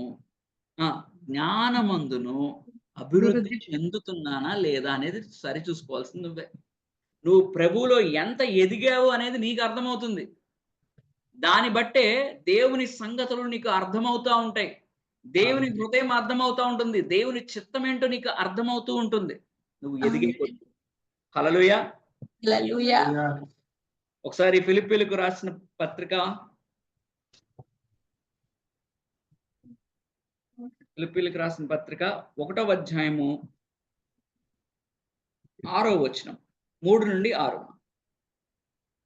జ్ఞానమందును అభివృద్ధి చెందుతున్నానా లేదా అనేది సరి చూసుకోవాల్సింది నువ్వే. నువ్వు ప్రభువులో ఎంత ఎదిగావు అనేది నీకు అర్థమవుతుంది. దాన్ని బట్టే దేవుని సంగతులు నీకు అర్థమవుతా ఉంటాయి. దేవుని హృదయం అర్థమవుతా ఉంటుంది. దేవుని చిత్తం ఏంటో నీకు అర్థమవుతూ ఉంటుంది నువ్వు ఎదిగే కొద్దీ. హల్లెలూయా. హల్లెలూయా. ఒకసారి ఫిలిప్పీలకు రాసిన పత్రిక, ఫిలిప్పీలకు రాసిన పత్రిక 1వ అధ్యాయము 6వ వచనం, 3 నుండి 6.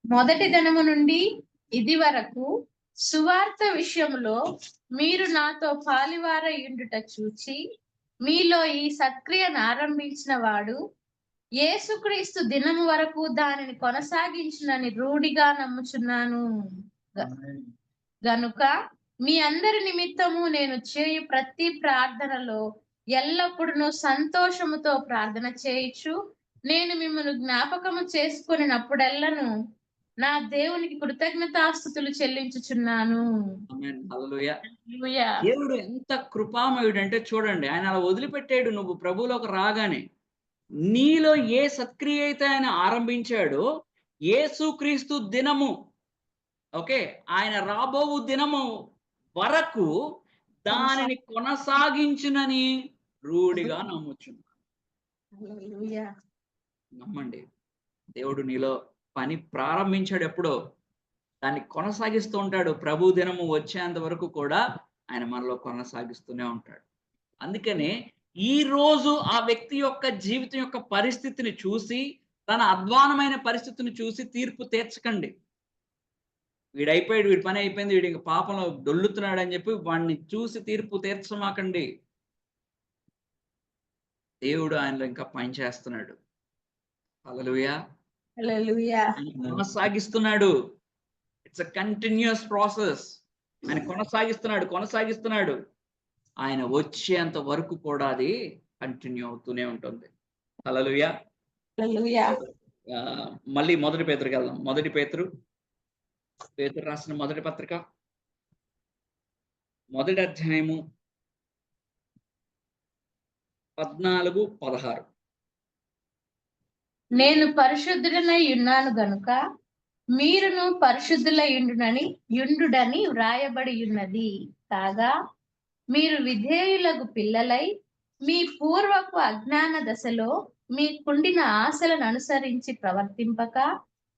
మొదటి దినము నుండి ఇది వరకు సువార్త విషయంలో మీరు నాతో పాలివారయుండుట చూచి మీలో ఈ సత్క్రియను ఆరంభించిన వాడు యేసుక్రీస్తు దినము వరకు దానిని కొనసాగించునని రూఢిగా నమ్ముచున్నాను. గనుక మీ అందరి నిమిత్తము నేను చేయు ప్రతి ప్రార్థనలో ఎల్లప్పుడూ సంతోషముతో ప్రార్థన చేయుచు నేను మిమ్మల్ని జ్ఞాపకము చేసుకున్నప్పుడెల్లను నా దేవునికి కృతజ్ఞతాస్తుతులు చెల్లించుచున్నాను. ఆమేన్. హల్లెలూయా. హల్లెలూయా. దేవుడు ఎంత కృపామయుడు అంటే చూడండి, ఆయన అలా వదిలిపెట్టాడు. నువ్వు ప్రభువులోకి రాగానే నీలో ఏ సత్క్రియ అయితే ఆయన ఆరంభించాడో యేసుక్రీస్తు దినము, ఓకే, ఆయన రాబోవు దినము వరకు దానిని కొనసాగించునని రూఢిగా నమ్ముచున్నాను. హల్లెలూయా. నమ్మండి, దేవుడు నీలో పని ప్రారంభించాడు ఎప్పుడో, దాన్ని కొనసాగిస్తూ ఉంటాడు. ప్రభు దినము వచ్చేంత వరకు కూడా ఆయన మనలో కొనసాగిస్తూనే ఉంటాడు. అందుకనే ఈ రోజు ఆ వ్యక్తి యొక్క జీవితం యొక్క పరిస్థితిని చూసి, తన అధ్వానమైన పరిస్థితిని చూసి తీర్పు తీర్చకండి. వీడైపోయాడు, వీడి పని అయిపోయింది, వీడి ఇంక పాపంలో దొల్లుతున్నాడు అని చెప్పి వాడిని చూసి తీర్పు తీర్చమాకండి. దేవుడు ఆయనలో ఇంకా పని చేస్తున్నాడు. హల్లెలూయా. హల్లెలూయా. కొనసాగిస్తున్నాడు. It's a continuous process. ఆయన కొనసాగిస్తున్నాడు. ఆయన వచ్చేంత వరకు కూడా అది కంటిన్యూ అవుతూనే ఉంటుంది. హల్లెలూయా. హల్లెలూయా. మళ్ళీ మొదటి పేతురుకి వెళ్దాం. మొదటి పేతురు రాసిన మొదటి పత్రిక మొదటి అధ్యాయము 14, 16. నేను పరిశుద్ధుడనై ఉన్నాను గనుక మీరును పరిశుద్ధులై యుండుడని వ్రాయబడి ఉన్నది. కాగా మీరు విధేయులకు పిల్లలై మీ పూర్వపు అజ్ఞాన దశలో మీకుండిన ఆశలను అనుసరించి ప్రవర్తింపక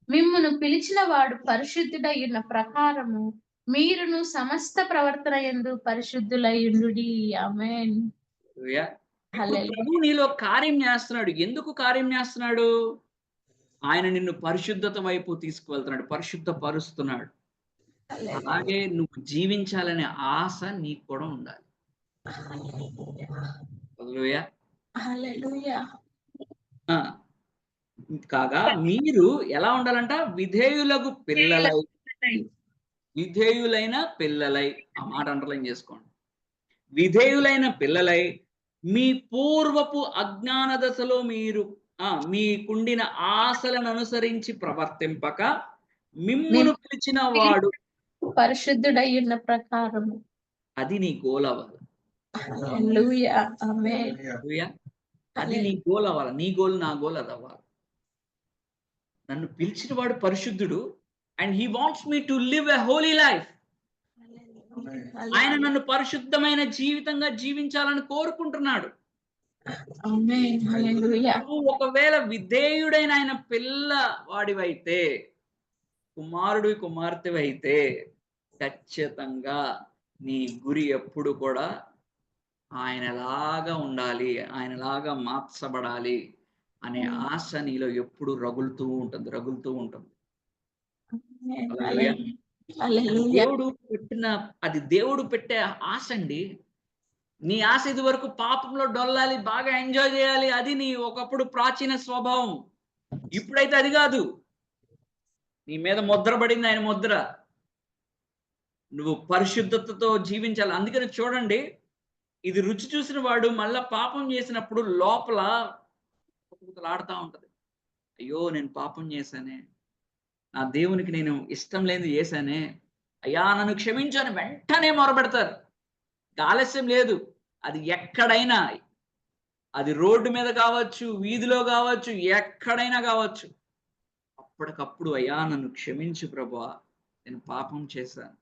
మిమ్మును పిలిచిన వాడు పరిశుద్ధుడై ఉన్న ప్రకారము మీరును సమస్త ప్రవర్తన యందు పరిశుద్ధులై యుండుడి. ఆమేన్. హల్లెలూయా. ఇప్పుడు హల్లెలూయా. ప్రభువు నీలో కార్యం చేస్తున్నాడు. ఎందుకు కార్యం చేస్తున్నాడు? ఆయన నిన్ను పరిశుద్ధత వైపు తీసుకువెళ్తున్నాడు. పరిశుద్ధపరుస్తున్నాడు. అలాగే నువ్వు జీవించాలనే ఆశ నీకు కూడా ఉండాలి. హల్లెలూయా. హల్లెలూయా. ఆ! కాగా మీరు ఎలా ఉండాలంట? విధేయులైన పిల్లలై. ఆ మాట అండర్‌లైన్ చేసుకోండి. విధేయులైన పిల్లలై మీ పూర్వపు అజ్ఞాన దశలో మీకుండిన ఆశలను అనుసరించి ప్రవర్తింపక మిమ్మును పిలిచిన వాడు పరిశుద్ధుడై ఉన్న ప్రకారము. అది నీ గోల్ అవ్వాలి. హల్లెలూయా. ఆమేన్. హల్లెలూయా. అది నీ గోల్ అవ్వాలి. నీ గోల్, నా గోల్ అది అవ్వాలి. నన్ను పిలిచిన వాడు పరిశుద్ధుడు and he wants me to live a Holi life. ఆయన నన్ను పరిశుద్ధమైన జీవితంగా జీవించాలని కోరుకుంటున్నాడు. ఆమేన్. హల్లెలూయా. నువ్వు ఒకవేళ విధేయుడైన ఆయన పిల్ల వాడివైతే, కుమారుడు కుమార్తెవైతే ఖచ్చితంగా నీ గురి ఎప్పుడు కూడా ఆయనలాగా ఉండాలి, ఆయనలాగా మార్చబడాలి అనే ఆశ నీలో ఎప్పుడు రగులుతూ ఉంటుంది. హల్లెలూయా. హల్లెలూయా. అది దేవుడు పెట్టే ఆశ అండి. నీ ఆశ ఇదివరకు పాపంలో డొల్లాలి, బాగా ఎంజాయ్ చేయాలి. అది నీ ఒకప్పుడు ప్రాచీన స్వభావం. ఇప్పుడైతే అది కాదు. నీ మీద ముద్ర పడింది ఆయన ముద్ర. నువ్వు పరిశుద్ధతతో జీవించాలి. అందుకని చూడండి, ఇది రుచి చూసిన వాడు మళ్ళా పాపం చేసినప్పుడు లోపల కుతకుతలాడుతా ఉంటది. అయ్యో! నేను పాపం చేశానే. నా దేవునికి నేను ఇష్టం లేనిది చేశానే. అయ్యా! నన్ను క్షమించు అని వెంటనే మొరపెడతారు. ఆలస్యం లేదు. అది ఎక్కడైనా, అది రోడ్డు మీద కావచ్చు, వీధిలో కావచ్చు, ఎక్కడైనా కావచ్చు. అప్పటికప్పుడు అయ్యా! నన్ను క్షమించు ప్రభువా! నేను పాపం చేశాను.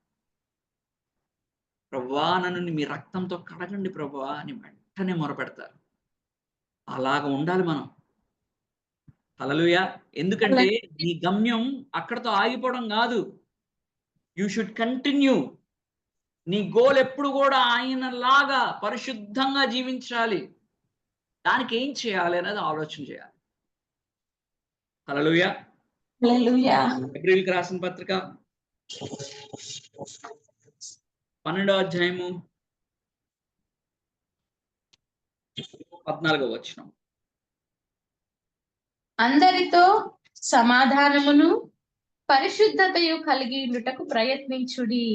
ప్రభువా! నన్ను మీ రక్తంతో కడగండి ప్రభువా! అని వెంటనే మొరపెడతారు. అలాగ ఉండాలి మనం. హల్లెలూయా. ఎందుకంటే నీ గమ్యం అక్కడితో ఆగిపోవడం కాదు. You should continue. నీ గోల్ ఎప్పుడు కూడా ఆయనలాగా పరిశుద్ధంగా జీవించాలి. దానికి ఏం చేయాలి అనేది ఆలోచన చేయాలి. హల్లెలూయా. హల్లెలూయా. హెబ్రీయులకు రాసిన పత్రిక 12వ అధ్యాయము 14వ వచనం. అందరితో సమాధానమును పరిశుద్ధతయు కలిగి ఉండుటకు ప్రయత్నించుడి.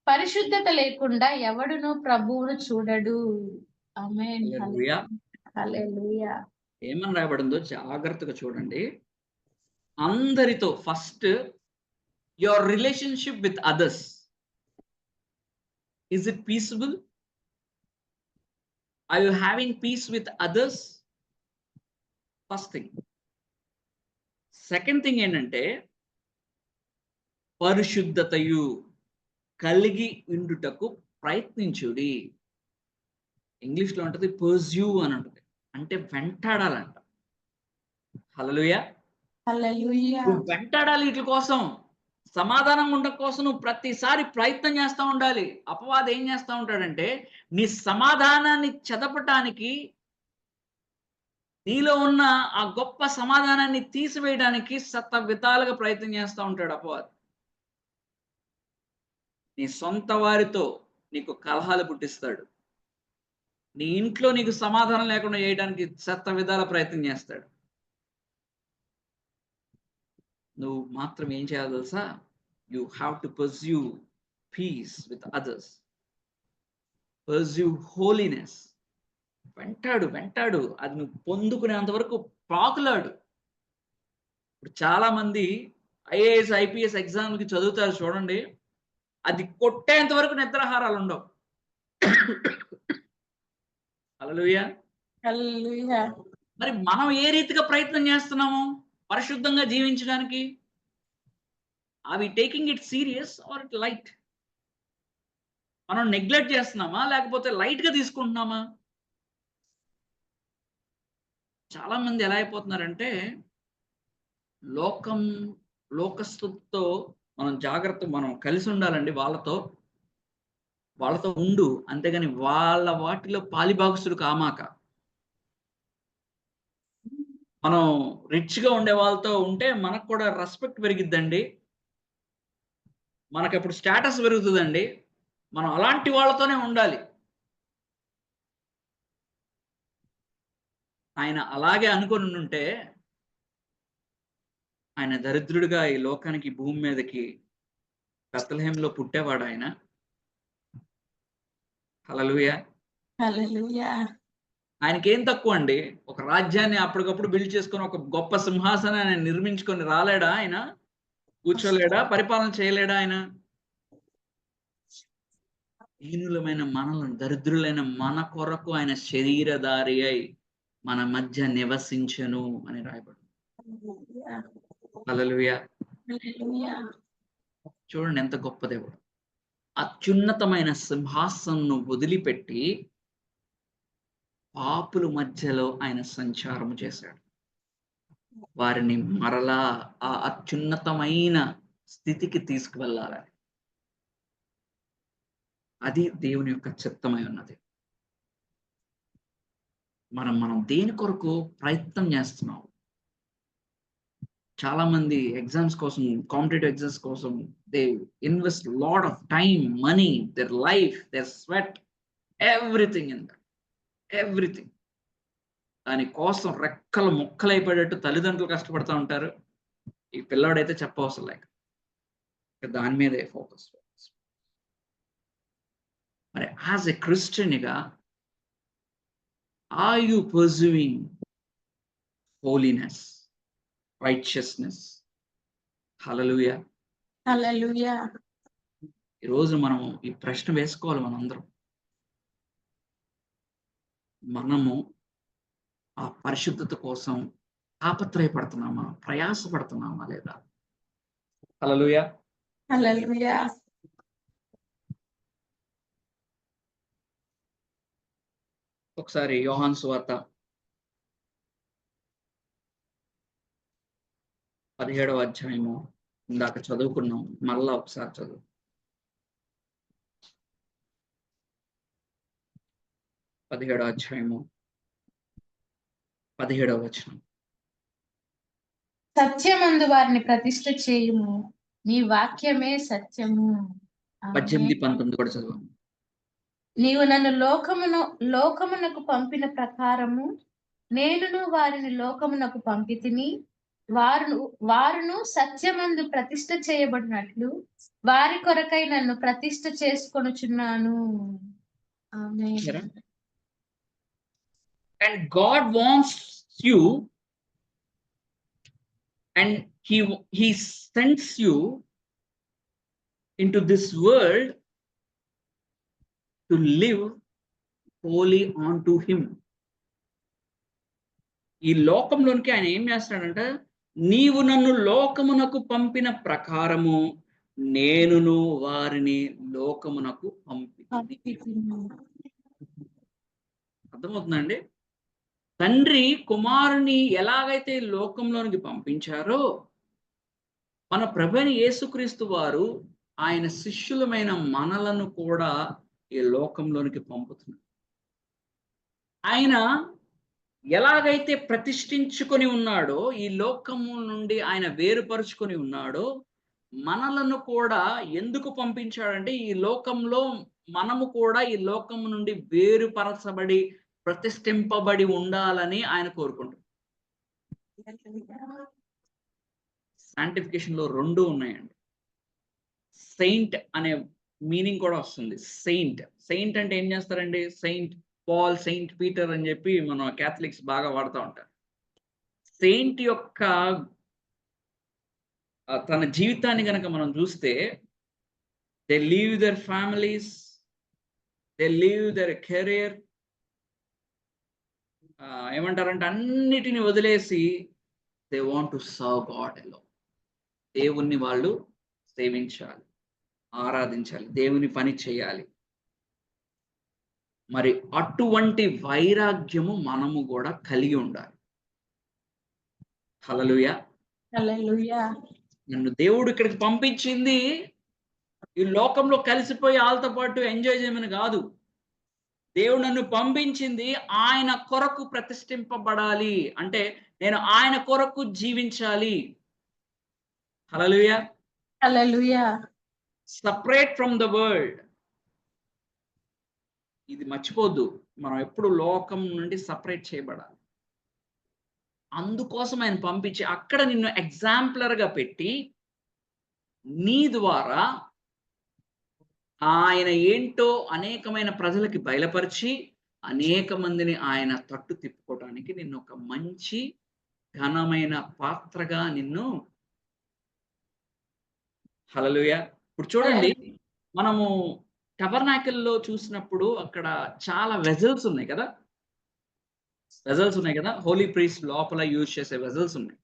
పరిశుద్ధత లేకుండా ఎవడును ప్రభువును చూడడు. ఆమేన్. హల్లెలూయా. హల్లెలూయా. ఏమని రాయబడిందో జాగ్రత్తగా చూడండి. అందరితో first your relationship with others. Is it peaceful? Are you having peace with others? First thing. Second thing ఏంటంటే పరిశుద్ధతయు కలిగి ఉండుటకు ప్రయత్నించుడి. ఇంగ్లీష్‌లో ఉంటది పర్స్యూ అని ఉంటది. అంటే వెంటాడాలంట. హల్లెలూయా. హల్లెలూయా. నువ్వు వెంటాడాలి వీటి కోసం. సమాధానంగా ఉండడం కోసం నువ్వు ప్రతిసారి ప్రయత్నం చేస్తా ఉండాలి. అపవాది ఏం చేస్తా ఉంటాడంటే నీ సమాధానాన్ని చెదపటానికి, నీలో ఉన్న ఆ గొప్ప సమాధానాన్ని తీసివేయడానికి శతవిధాలుగా ప్రయత్నం చేస్తా ఉంటాడు అపవాది. నీ సొంత వారితో నీకు కలహాలు పుట్టిస్తాడు. నీ ఇంట్లో నీకు సమాధానం లేకుండా చేయడానికి శతవిధాల ప్రయత్నం చేస్తాడు. నువ్వు మాత్రం ఏం చేయాలో తెలుసా? You have to pursue peace with others. Pursue holiness. వెంటాడు అది నువ్వు పొందుకునేంత వరకు పాకులాడు. ఇప్పుడు చాలా మంది ఐఏఎస్, ఐపీఎస్ ఎగ్జామ్‌కి చదువుతారు చూడండి. అది కొట్టేంత వరకు నిద్రాహారాలు ఉండవు. హల్లెలూయా! హల్లెలూయా. మరి మనం ఏ రీతిగా ప్రయత్నం చేస్తున్నాము పరిశుద్ధంగా జీవించడానికి? Are we taking it serious or it light? మనం నెగ్లెక్ట్ చేస్తున్నామా? లేకపోతే లైట్‌గా తీసుకుంటున్నామా? చాలా మంది ఎలా అయిపోతున్నారంటే లోకం లోకస్తులతో మనం కలిసి ఉండాలండి వాళ్ళతో. వాళ్ళతో ఉండు. అంతేగాని వాళ్ళ వాటిలో పాలిభాగస్తుడు కామాక. మనం రిచ్‌గా ఉండే వాళ్ళతో ఉంటే మనకు కూడా రెస్పెక్ట్ పెరిగిద్దండి. మనకప్పుడు స్టేటస్ పెరుగుతదండి. మనం అలాంటి వాళ్ళతోనే ఉండాలి. ఆయన అలాగే అనుకోనుండుంటే, ఆయన దరిద్రుడిగా ఈ లోకానికి భూమి మీదకి బెత్లెహేంలో పుట్టేవాడాయన. హల్లెలూయా! హల్లెలూయా. ఆయనకేం తక్కువండి. ఒక రాజ్యాన్ని అప్పటికప్పుడు బిల్డ్ చేసుకొని, ఒక గొప్ప సింహాసనాన్ని నిర్మించుకొని రాలేడా ఆయన? కూర్చోలేడా? పరిపాలన చేయలేడా ఆయన? దీనులమైన మనలను, దరిద్రులైన మన కొరకు ఆయన శరీరధారి అయి మన మధ్య నివసించెను అని రాయబడింది. హల్లెలూయా. హల్లెలూయా! హల్లెలూయా. చూడండి ఎంత గొప్ప దేవుడు. అత్యున్నతమైన సింహాసనను వదిలిపెట్టి పాపుల మధ్యలో ఆయన సంచారము చేశాడు. వారిని మరలా ఆ అత్యున్నతమైన స్థితికి తీసుకువెళ్ళాలని. అది దేవుని యొక్క చిత్తమై ఉన్నది. మనం దేని కొరకు ప్రయత్నం చేస్తున్నాం? చాలా మంది ఎగ్జామ్స్ కోసం, కాంపిటీటివ్ ఎగ్జామ్స్ కోసం they invest lot of time, money, their life, their sweat, everything in that. Everything. దాని కోసం రెక్కలు ముక్కలైపోయేటట్టు తల్లిదండ్రులు కష్టపడతా ఉంటారు. ఈ పిల్లోడైతే చెప్పవసరం లేక. దాని మీదే ఫోకస్. మరి యాస్ ఎ క్రిస్టియన్‌గా are you pursuing holiness, righteousness? Hallelujah! Hallelujah. ఈరోజు మనం ఈ ప్రశ్న వేసుకోవాలి మనందరం. మనము ఆ పరిశుద్ధత కోసం తాపత్రయపడుతున్నామా? ప్రయాసపడుతున్నామా లేదా? హల్లెలూయా! హల్లెలూయా. ఒకసారి యోహాను సువార్త 17వ అధ్యాయము ఇందాక చదువుకున్నాం. మళ్ళా ఒకసారి చదువు. 17వ అధ్యాయము 17వ వచనం. సత్యమందు వారిని ప్రతిష్ఠ చేయుము. నీ వాక్యమే సత్యము. 18, ఆమేన్. 19 కూడా చదవండి. నీవు నన్ను లోకమునకు పంపిన ప్రకారము నేనును వారిని లోకమునకు పంపితిని. వారును సత్యమందు ప్రతిష్ఠ చేయబడినట్లు వారి కొరకై నన్ను ప్రతిష్ఠ చేసుకొనుచున్నాను. ఆమేన్. చూసారా? And God wants you, and he sends you into this world to live holy unto him. ఈ లోకంలోనికి ఆయన ఏం చేస్తున్నాడంటే, నీవు నన్ను లోకమునకు పంపిన ప్రకారము నేనును వారిని లోకమునకు పంపితిని. అర్థమవుతుందా అండి? తండ్రి కుమారుని ఎలాగైతే లోకంలోనికి పంపించారో, మన ప్రభువైన యేసుక్రీస్తు వారు ఆయన శిష్యులమైన మనలను కూడా ఈ లోకంలోనికి పంపుతున్నారు. ఆయన ఎలాగైతే ప్రతిష్ఠించుకొని ఉన్నాడో, ఈ లోకము నుండి ఆయన వేరుపరుచుకొని ఉన్నాడో, మనలను కూడా ఎందుకు పంపించాడంటే, ఈ లోకంలో మనము కూడా ఈ లోకము నుండి వేరుపరచబడి, ప్రతిష్ఠింపబడి ఉండాలని ఆయన కోరుకుంటున్నారు. సాంటిఫికేషన్‌లో 2 ఉన్నాయండి. సెయింట్ అనే మీనింగ్ కూడా వస్తుంది. సెయింట్. సెయింట్ అంటే ఏం చేస్తారండి? సెయింట్ పాల్, సెయింట్ పీటర్ అని చెప్పి మన కాథలిక్స్ బాగా వాడుతా ఉంటారు. సెయింట్ యొక్క తన జీవితాన్ని గనక మనం చూస్తే they leave their families, they leave their career, ఏమంటారంటే అన్నిటిని వదిలేసి they want to serve God alone. దేవుణ్ణి వాళ్ళు సేవించాలి, ఆరాధించాలి, దేవుని పని చేయాలి. మరి అటువంటి వైరాగ్యము మనము గూడా కలిగి ఉండాలి. హల్లెలూయా! హల్లెలూయా. నన్ను దేవుడు ఇక్కడికి పంపించింది ఈ లోకంలో కలిసిపోయి ఆళ్ళతో పాటు ఎంజాయ్ చేయమని గాదు. దేవుడు నన్ను పంపించింది ఆయన కొరకు ప్రతిష్ఠింపబడాలి. అంటే నేను ఆయన కొరకు జీవించాలి. Hallelujah! Hallelujah. Separate from the world. ఇది మర్చిపోద్దు. మనం ఎప్పుడు లోకం నుండి సెపరేట్ చేయబడాలి. అందుకోసం ఆయన పంపించి అక్కడ నిన్ను ఎగ్జాంపులర్‌గా పెట్టి నీ ద్వారా ఆయన ఏంటో అనేకమైన ప్రజలకి బయలుపరిచి, అనేక మందిని ఆయన తట్టు తిప్పుకోవటానికి నిన్ను ఒక మంచి ఘనమైన పాత్రగా నిన్ను హల్లెలూయా! ఇప్పుడు చూడండి మనము టబర్నాకిల్‌లో చూసినప్పుడు అక్కడ చాలా వెసెల్స్ ఉన్నాయి కదా! వెసెల్స్ ఉన్నాయి కదా! హోలీ ప్రీస్ట్ లోపల యూజ్ చేసే వెసెల్స్ ఉన్నాయి.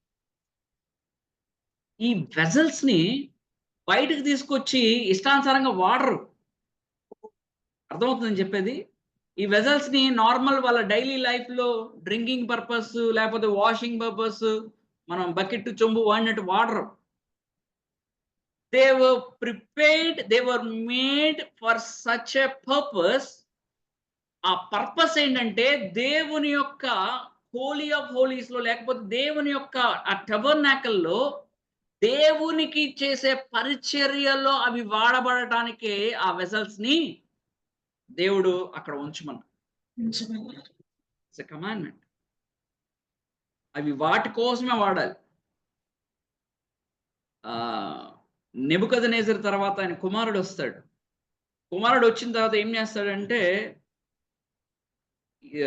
ఈ వెసెల్స్‌ని బయటకి తీసుకొచ్చి ఇష్టానుసారంగా వాడరు. అర్థమవుతుందని చెప్పేది? ఈ వెసెల్స్‌ని నార్మల్ వాళ్ళ డైలీ లైఫ్‌లో డ్రింకింగ్ పర్పస్ లేకపోతే వాషింగ్ పర్పస్ మనం బకెట్, చెంబు వాడినట్టు వాడరు. They were prepared, they were made for such a purpose. ఆ పర్పస్ ఏంటంటే దేవుని యొక్క హోలీ ఆఫ్ హోలీస్‌లో లేకపోతే దేవుని యొక్క ఆ టబర్నాకిల్‌లో దేవునికి చేసే పరిచర్యలో అవి వాడబడటానికే ఆ వెసెల్స్‌ని దేవుడు అక్కడ ఉంచమన్నాడు. It's a commandment. అవి వాటి కోసమే వాడాలి. నెబుకద్నెజర్ తర్వాత ఆయన కుమారుడొస్తాడు. కుమారుడొచ్చిన తర్వాత ఏం చేస్తాడంటే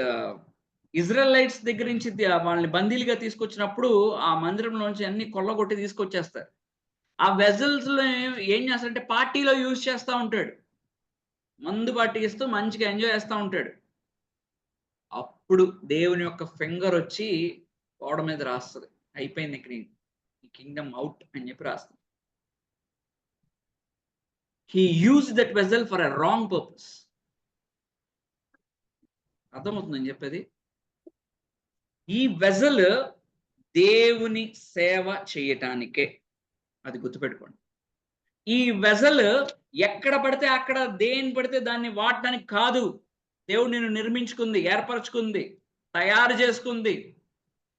ఆహ్, ఇజ్రాయెలైట్స్ దగ్గర నుంచి వాళ్ళని బందీలుగా తీసుకొచ్చినప్పుడు ఆ మందిరంలోంచి అన్ని కొల్లగొట్టి తీసుకొచ్చేస్తారు. ఆ వెసెల్స్‌ని ఏం చేస్తాడంటే పార్టీలో యూజ్ చేస్తా ఉంటాడు. మందు పట్టిస్తూ మంచిగా ఎంజాయ్ చేస్తా ఉంటాడు. అప్పుడు దేవుని యొక్క ఫింగరొచ్చి గోడ మీద రాస్తది. అయిపోయింది ఇక ఈ కింగ్‌డమ్ ఔట్ అని చెప్పి రాస్తది. He used that vessel for a wrong purpose. అర్థమవుతుందా నేను చెప్పేది? ఈ వెసెల్ దేవుని సేవ చేయటానికే. అది గుర్తుపెట్టుకోండి. ఈ వెసెల్ ఎక్కడ పడితే అక్కడ దేన్ని పడితే దాన్ని వాడటానికి కాదు. దేవుడు నిన్ను నిర్మించుకుంది, ఏర్పరచుకుంది, తయారు చేసుకుంది.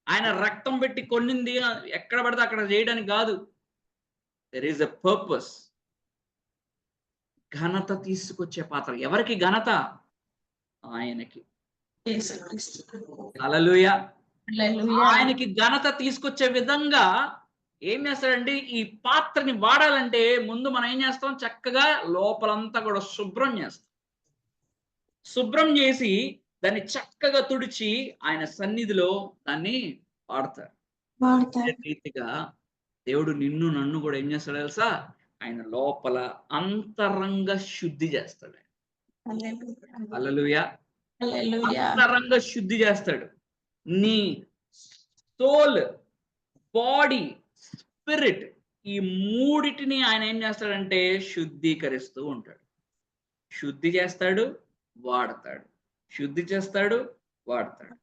ఆయన రక్తం పెట్టి కొన్నింది ఎక్కడ పడితే అక్కడ చేయడానికి కాదు. There is a purpose. ఘనత తీసుకొచ్చే పాత్ర. ఎవరికి ఘనత? ఆయనకి. హల్లెలూయా! హల్లెలూయా. ఆయనకి ఘనత తీసుకొచ్చే విధంగా ఏం చేస్తాడంటే ఈ పాత్రని వాడాలంటే ముందు మనం ఏం చేస్తాం? చక్కగా లోపలంతా కూడా శుభ్రం చేస్తాం. శుభ్రం చేసి దాన్ని చక్కగా తుడిచి ఆయన సన్నిధిలో దాన్ని వాడతారు. అదే రీతిగా దేవుడు నిన్ను నన్ను కూడా ఏం చేస్తాడో తెలుసా? ఆయన లోపల అంతరంగ శుద్ధి చేస్తాడు. హల్లెలూయా! హల్లెలూయా. అంతరంగ శుద్ధి చేస్తాడు. నీ సోల్, బాడీ, స్పిరిట్ ఈ మూడిటిని ఆయన ఏం చేస్తాడంటే శుద్ధీకరిస్తూ ఉంటాడు. శుద్ధి చేస్తాడు, వాడతాడు. శుద్ధి చేస్తాడు, వాడతాడు.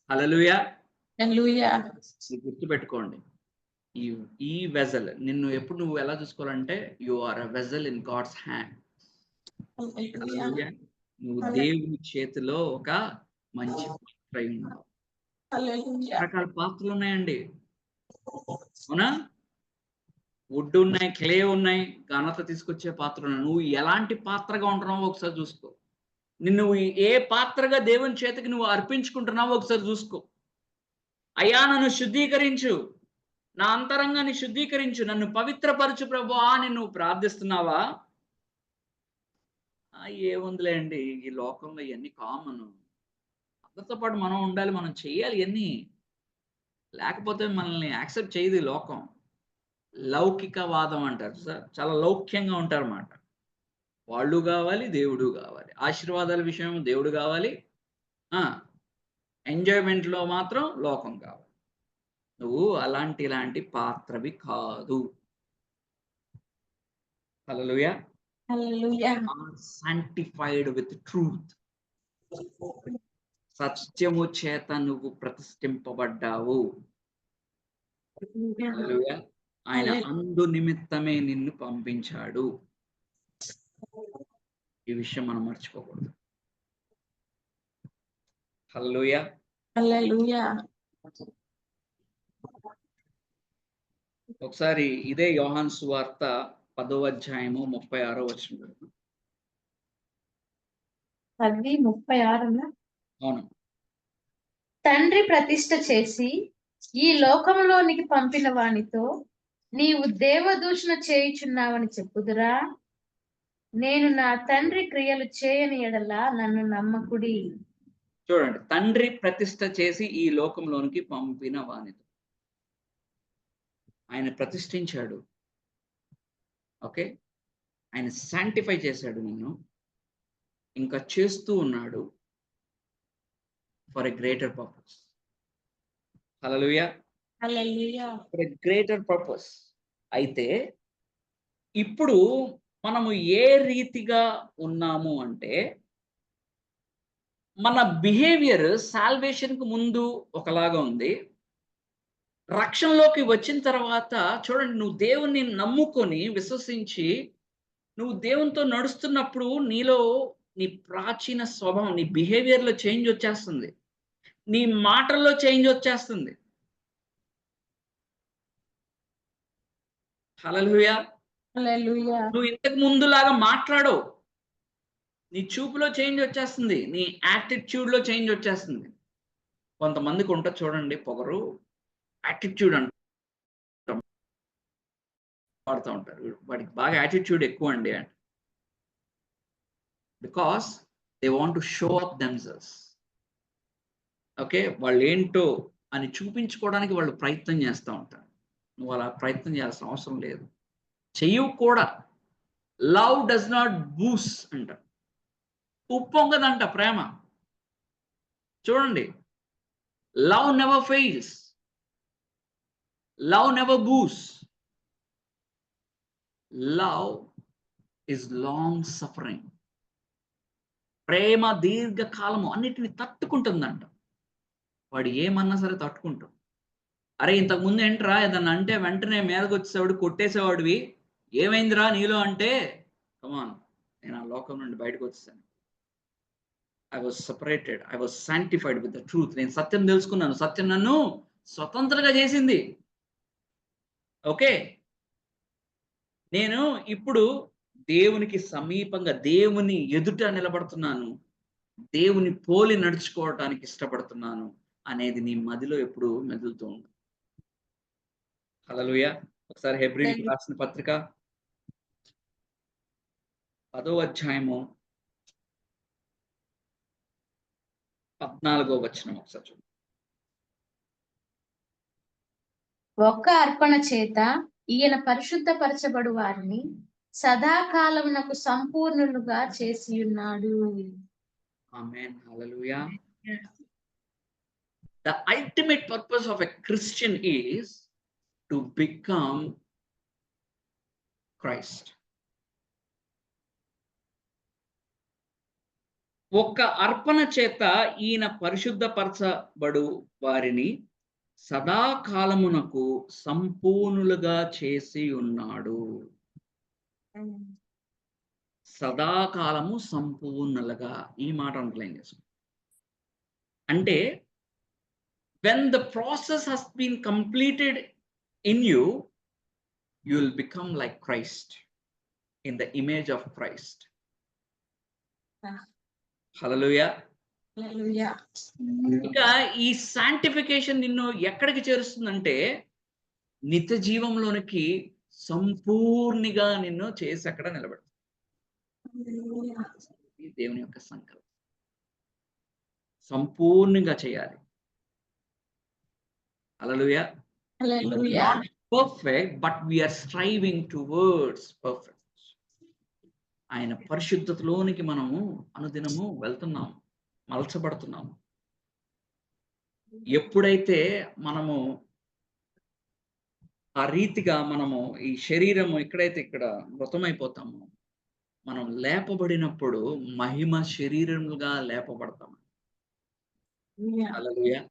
హల్లెలూయా! హల్లెలూయా. ఇది గుర్తుపెట్టుకోండి. ఈ ఈ వెసెల్ నిన్ను ఎప్పుడు నువ్వు ఎలా చూసుకోవాలంటే you are a vessel in God's hand. Hallelujah. Hallelujah! నువ్వు హల్లెలూయా. దేవుని చేతిలో ఒక మంచి పాత్ర అయి ఉన్నావు. హల్లెలూయా. రకరకాల పాత్రలున్నాయండి. అవునా? వుడ్ ఉన్నాయి, క్లే ఉన్నాయి, ఘనత తీసుకొచ్చే పాత్రలున్నాయి. నువ్వు ఎలాంటి పాత్రగా ఉంటున్నావో ఒకసారి చూసుకో. నిన్ను ఏ పాత్రగా దేవుని చేతికి నువ్వు అర్పించుకుంటున్నావో ఒకసారి చూసుకో. అయ్యా నన్ను శుద్ధీకరించు. నా అంతరంగాన్ని శుద్ధీకరించు, నన్ను పవిత్రపరచు ప్రభువా అని నువ్వు ప్రార్థిస్తున్నావా? ఏముందిలే అండి, ఈ లోకంలో ఇయన్నీ కామను. అందరితో పాటు మనం ఉండాలి, మనం చెయ్యాలి ఇయన్నీ. లేకపోతే మనల్ని యాక్సెప్ట్ చేయదు ఈ లోకం. లౌకికవాదం అంటారు చూసారా? చాలా లౌక్యంగా ఉంటారన్నమాట. వాళ్ళు గావాలి, దేవుడు గావాలి. ఆశీర్వాదాల విషయం దేవుడు గావాలి. ఆ! ఎంజాయ్‌మెంట్‌లో మాత్రం లోకం కావాలి. నువ్వు ఇలాంటి పాత్రవి కాదు. Hallelujah! Hallelujah. Are sanctified with truth. సత్యము చేత నువ్వు ప్రతిష్ఠింపబడ్డావు. హల్లెలూయా! ఆయన అందు నిమిత్తమే నిన్ను పంపించాడు. ఈ విషయం మనం మర్చిపోకూడదు. హల్లెలూయా! హల్లెలూయా. ఒకసారి ఇదే యోహాను సువార్త 10వ అధ్యాయము 36వ వచనం. 10:36 అవును. తండ్రి ప్రతిష్ఠ చేసి ఈ లోకంలోనికి పంపిన వానితో నీవు దేవదూషణ చేయుచున్నావని చెప్పుదురా? నేను నా తండ్రి క్రియలు చేయని ఎడల నన్ను నమ్మకుడి. చూడండి, తండ్రి ప్రతిష్ఠ చేసి ఈ లోకంలోనికి పంపిన వానితో. ఆయన ప్రతిష్ఠించాడు. ఓకే. ఆయన శాంటిఫై చేశాడు నిన్ను. ఇంకా చేస్తూ ఉన్నాడు. For a greater purpose. Hallelujah! Hallelujah. For a greater purpose. అయితే ఇప్పుడు మనము ఏ రీతిగా ఉన్నాము అంటే, మన బిహేవియర్ సాల్వేషన్‌కు ముందు ఒకలాగా ఉంది. రక్షణలోకి వచ్చిన తర్వాత చూడండి, నువ్వు దేవుణ్ణి నమ్ముకొని, విశ్వసించి, నువ్వు దేవునితో నడుస్తున్నప్పుడు నీలో నీ ప్రాచీన స్వభావం, నీ బిహేవియర్‌లో చేంజ్ వచ్చేస్తుంది. నీ మాటల్లో చేంజ్ వచ్చేస్తుంది. హల్లెలూయా! హల్లెలూయా. నువ్వు ఇంతకు ముందులాగా మాట్లాడవు. నీ చూపులో చేంజ్ వచ్చేస్తుంది. నీ యాటిట్యూడ్‌లో చేంజ్ వచ్చేస్తుంది. కొంతమందికి ఉంటది చూడండి పొగరు. యాటిట్యూడ్ అంటాం వాడుతా ఉంటారు. వాడికి బాగా యాటిట్యూడ్ ఎక్కువండి. Because they want to show up themselves. Okay. వాళ్ళేంటో అని చూపించుకోవడానికి వాళ్ళు ప్రయత్నం చేస్తా ఉంటారు. నువ్వు అలా ప్రయత్నం చేయాల్సిన అవసరం లేదు. చెయ్యవు కూడా. లవ్ డస్ నాట్ బూస్ట్ అంటారు. ఉప్పొంగదంట ప్రేమ. చూడండి. Love never fails. Love never boost. Love is long suffering. ప్రేమ దీర్ఘకాలము అన్నిటిని తట్టుకుంటుందంట. వాడు ఏమన్నా సరే తట్టుకుంటాం. అరే ఇంతకు ముందు ఏంట్రా ఏదన్నా అంటే వెంటనే మీదకొచ్చేసేవాడు, కొట్టేసేవాడివి. ఏమైందిరా నీలో అంటే, కమ్ ఆన్, నేను ఆ లోకం నుండి బయటకొచ్చేసాను. I was separated. I was sanctified with the truth. నేను సత్యం తెలుసుకున్నాను. సత్యం నన్ను స్వతంత్రంగా చేసింది. ఓకే. నేను ఇప్పుడు దేవునికి సమీపంగా, దేవుని ఎదుట నిలబడుతున్నాను. దేవుని పోలి నడుచుకోవటానికి ఇష్టపడుతున్నాను అనేది నీ మదిలో ఎప్పుడు మెదులుతూ ఉండు. హల్లెలూయా! ఒకసారి హెబ్రీయులకు రాసిన పత్రిక 10వ అధ్యాయము 14వ వచనం ఒకసారి చూడండి. ఒక్క అర్పణ చేత ఈయన పరిశుద్ధపరచబడు వారిని సదాకాలమునకు సంపూర్ణులుగా చేసియున్నాడు. ఆమేన్. హల్లెలూయా! The ultimate purpose of a Christian is to become Christ. ఒక్క అర్పణ చేత ఈయన పరిశుద్ధపరచబడు వారిని సదాకాలమునకు సంపూర్ణులుగా చేసి ఉన్నాడు. సదాకాలము సంపూర్ణులుగా. ఈ మాట అండర్‌లైన్ చేసుకోండి. అంటే when the process has been completed in you, you will become like Christ, in the image of Christ. హల్లెలూయా! హల్లెలూయా. ఇక ఈ సాంటిఫికేషన్ నిన్ను ఎక్కడికి చేరుస్తుందంటే, నిత్య జీవంలోనికి సంపూర్ణిగా నిన్ను చేసి అక్కడ నిలబెడతాడు. ఇది దేవుని యొక్క సంకల్పం. సంపూర్ణంగా చేయాలి. Hallelujah. Hallelujah. Perfect but we are striving towards perfect. ఆయన పరిశుద్ధతలోనికి మనము అనుదినము వెళ్తున్నాము, మలచబడుతున్నాము. ఎప్పుడైతే మనము ఆ రీతిగా మనము ఈ శరీరము ఎక్కడైతే ఇక్కడ మృతమైపోతామో, మనం లేపబడినప్పుడు మహిమ శరీరములుగా లేపబడతాము. హల్లెలూయా.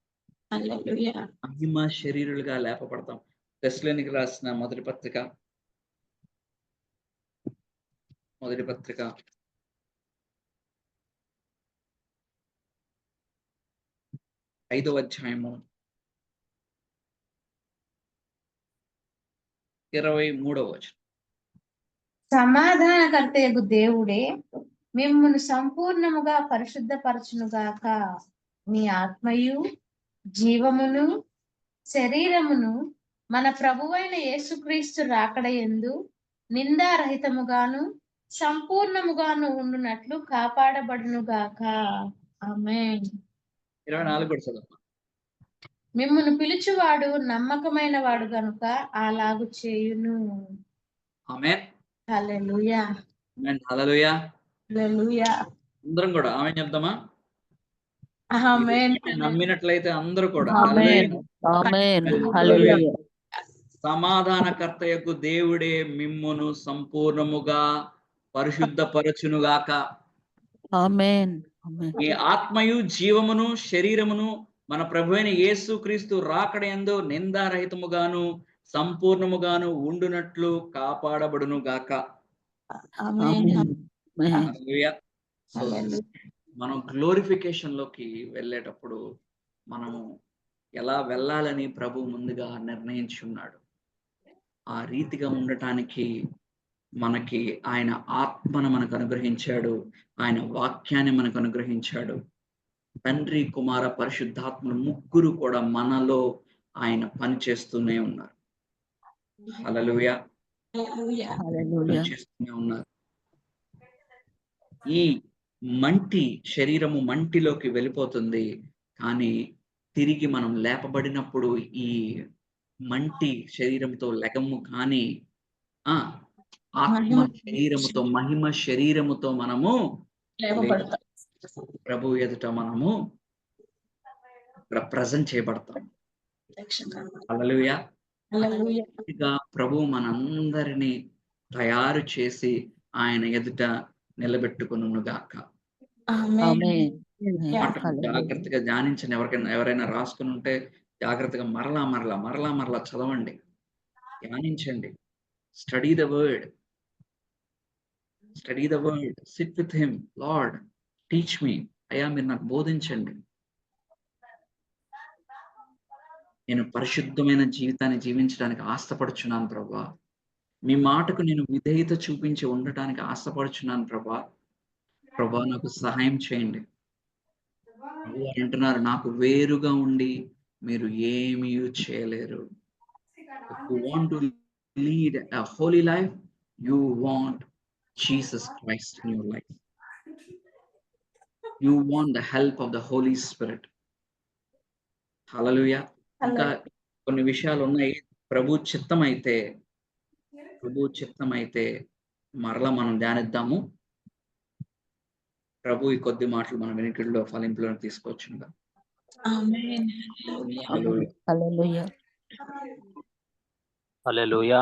హల్లెలూయా. మహిమ శరీరులుగా లేపబడతాం. తెస్సలోనికీయులకు రాసిన మొదటి పత్రిక 5వ అధ్యాయము 23వ వచనం. సమాధానకర్తయగు దేవుడే మిమ్మును సంపూర్ణముగా పరిశుద్ధపరచునుగాక. మీ ఆత్మయు జీవమును శరీరమును మన ప్రభువైన యేసుక్రీస్తు రాకడయందు నిందారహితముగాను సంపూర్ణముగాను ఉండునట్లు కాపాడబడునుగాక. ఆమేన్. 24 కూడా చదవండి. మిమ్మును పిలుచువాడు నమ్మకమైన వాడు గనుక అలాగు చేయును. ఆమేన్. హల్లెలూయా. ఆమేన్. హల్లెలూయా. హల్లెలూయా. అందరం కూడా ఆమేన్ చెప్దామా? ఈ ఆమేన్. విషయాన్ని నమ్మినట్లయితే అందరూ కూడా ఆమేన్. హల్లెలూయా. ఆమేన్. హల్లెలూయా. హల్లెలూయా. సమాధానకర్తయగు దేవుడే మిమ్మును సంపూర్ణముగా పరిశుద్ధపరచునుగాక. ఆమేన్. ఆమేన్. మీ ఆత్మయు జీవమును శరీరమును మన ప్రభువైన యేసుక్రీస్తు రాకడయందు నిందారహితముగాను సంపూర్ణముగాను ఉండునట్లు కాపాడబడునుగాక. ఆమేన్. ఆమేన్. హల్లెలూయా. సో మనం గ్లోరిఫికేషన్ లోకి వెళ్ళేటప్పుడు మనము ఎలా వెళ్ళాలని ప్రభు ముందుగా నిర్ణయించున్నాడు. ఆ రీతిగా ఉండటానికి మనకి ఆయన ఆత్మను మనకు అనుగ్రహించాడు. ఆయన వాక్యాన్ని మనకు అనుగ్రహించాడు. తండ్రి, కుమార, పరిశుద్ధాత్మలు ముగ్గురు కూడా మనలో ఆయన పని చేస్తూనే ఉన్నారు. హల్లెలూయా. హల్లెలూయా. చేస్తూనే ఉన్నారు. ఈ శరీరము మంటిలోకి వెళ్ళిపోతుంది. కానీ తిరిగి మనం లేపబడినప్పుడు ఈ మంటి శరీరంతో లెగము కానీ ఆత్మ శరీరముతో మహిమ శరీరముతో మనము ప్రభు ఎదుట మనము ప్రజెంట్ చేయబడతాం. హల్లెలూయా. ప్రభు మనందరినీ తయారు చేసి ఆయన ఎదుట నిలబెట్టుకొనుగాక. ఆమేన్. జాగ్రత్తగా ధ్యానించండి. ఎవరైనా రాసుకుని ఉంటే జాగ్రత్తగా మరలా చదవండి, ధ్యానించండి. Study the word, sit with him. Lord teach me. అయ్యా మీరు నాకు బోధించండి. నేను పరిశుద్ధమైన జీవితాన్ని జీవించడానికి ఆశపడుచున్నాను ప్రభువా. మీ మాటకు నేను విధేయత చూపించి ఉండటానికి ఆశపడుచున్నాను ప్రభువా. ప్రభువా నాకు సహాయం చేయండి. ప్రభువా అంటున్నారు, నాకు వేరుగా ఉండి మీరు ఏమీ చేయలేరు. If you want to lead a holy life, you want Jesus Christ in your life. You want the help of the Holy Spirit. Hallelujah. ఇంకా కొన్ని విషయాలు ఉన్నాయి. ప్రభు చిత్తమైతే మరలా మనం ధ్యానిద్దాము. ప్రభు ఈ కొద్ది మాటలు మన వెనుకల్లో ఫలింపులను తీసుకోవచ్చుగా. ఆమేన్. హల్లెలూయా. హల్లెలూయా. హల్లెలూయా.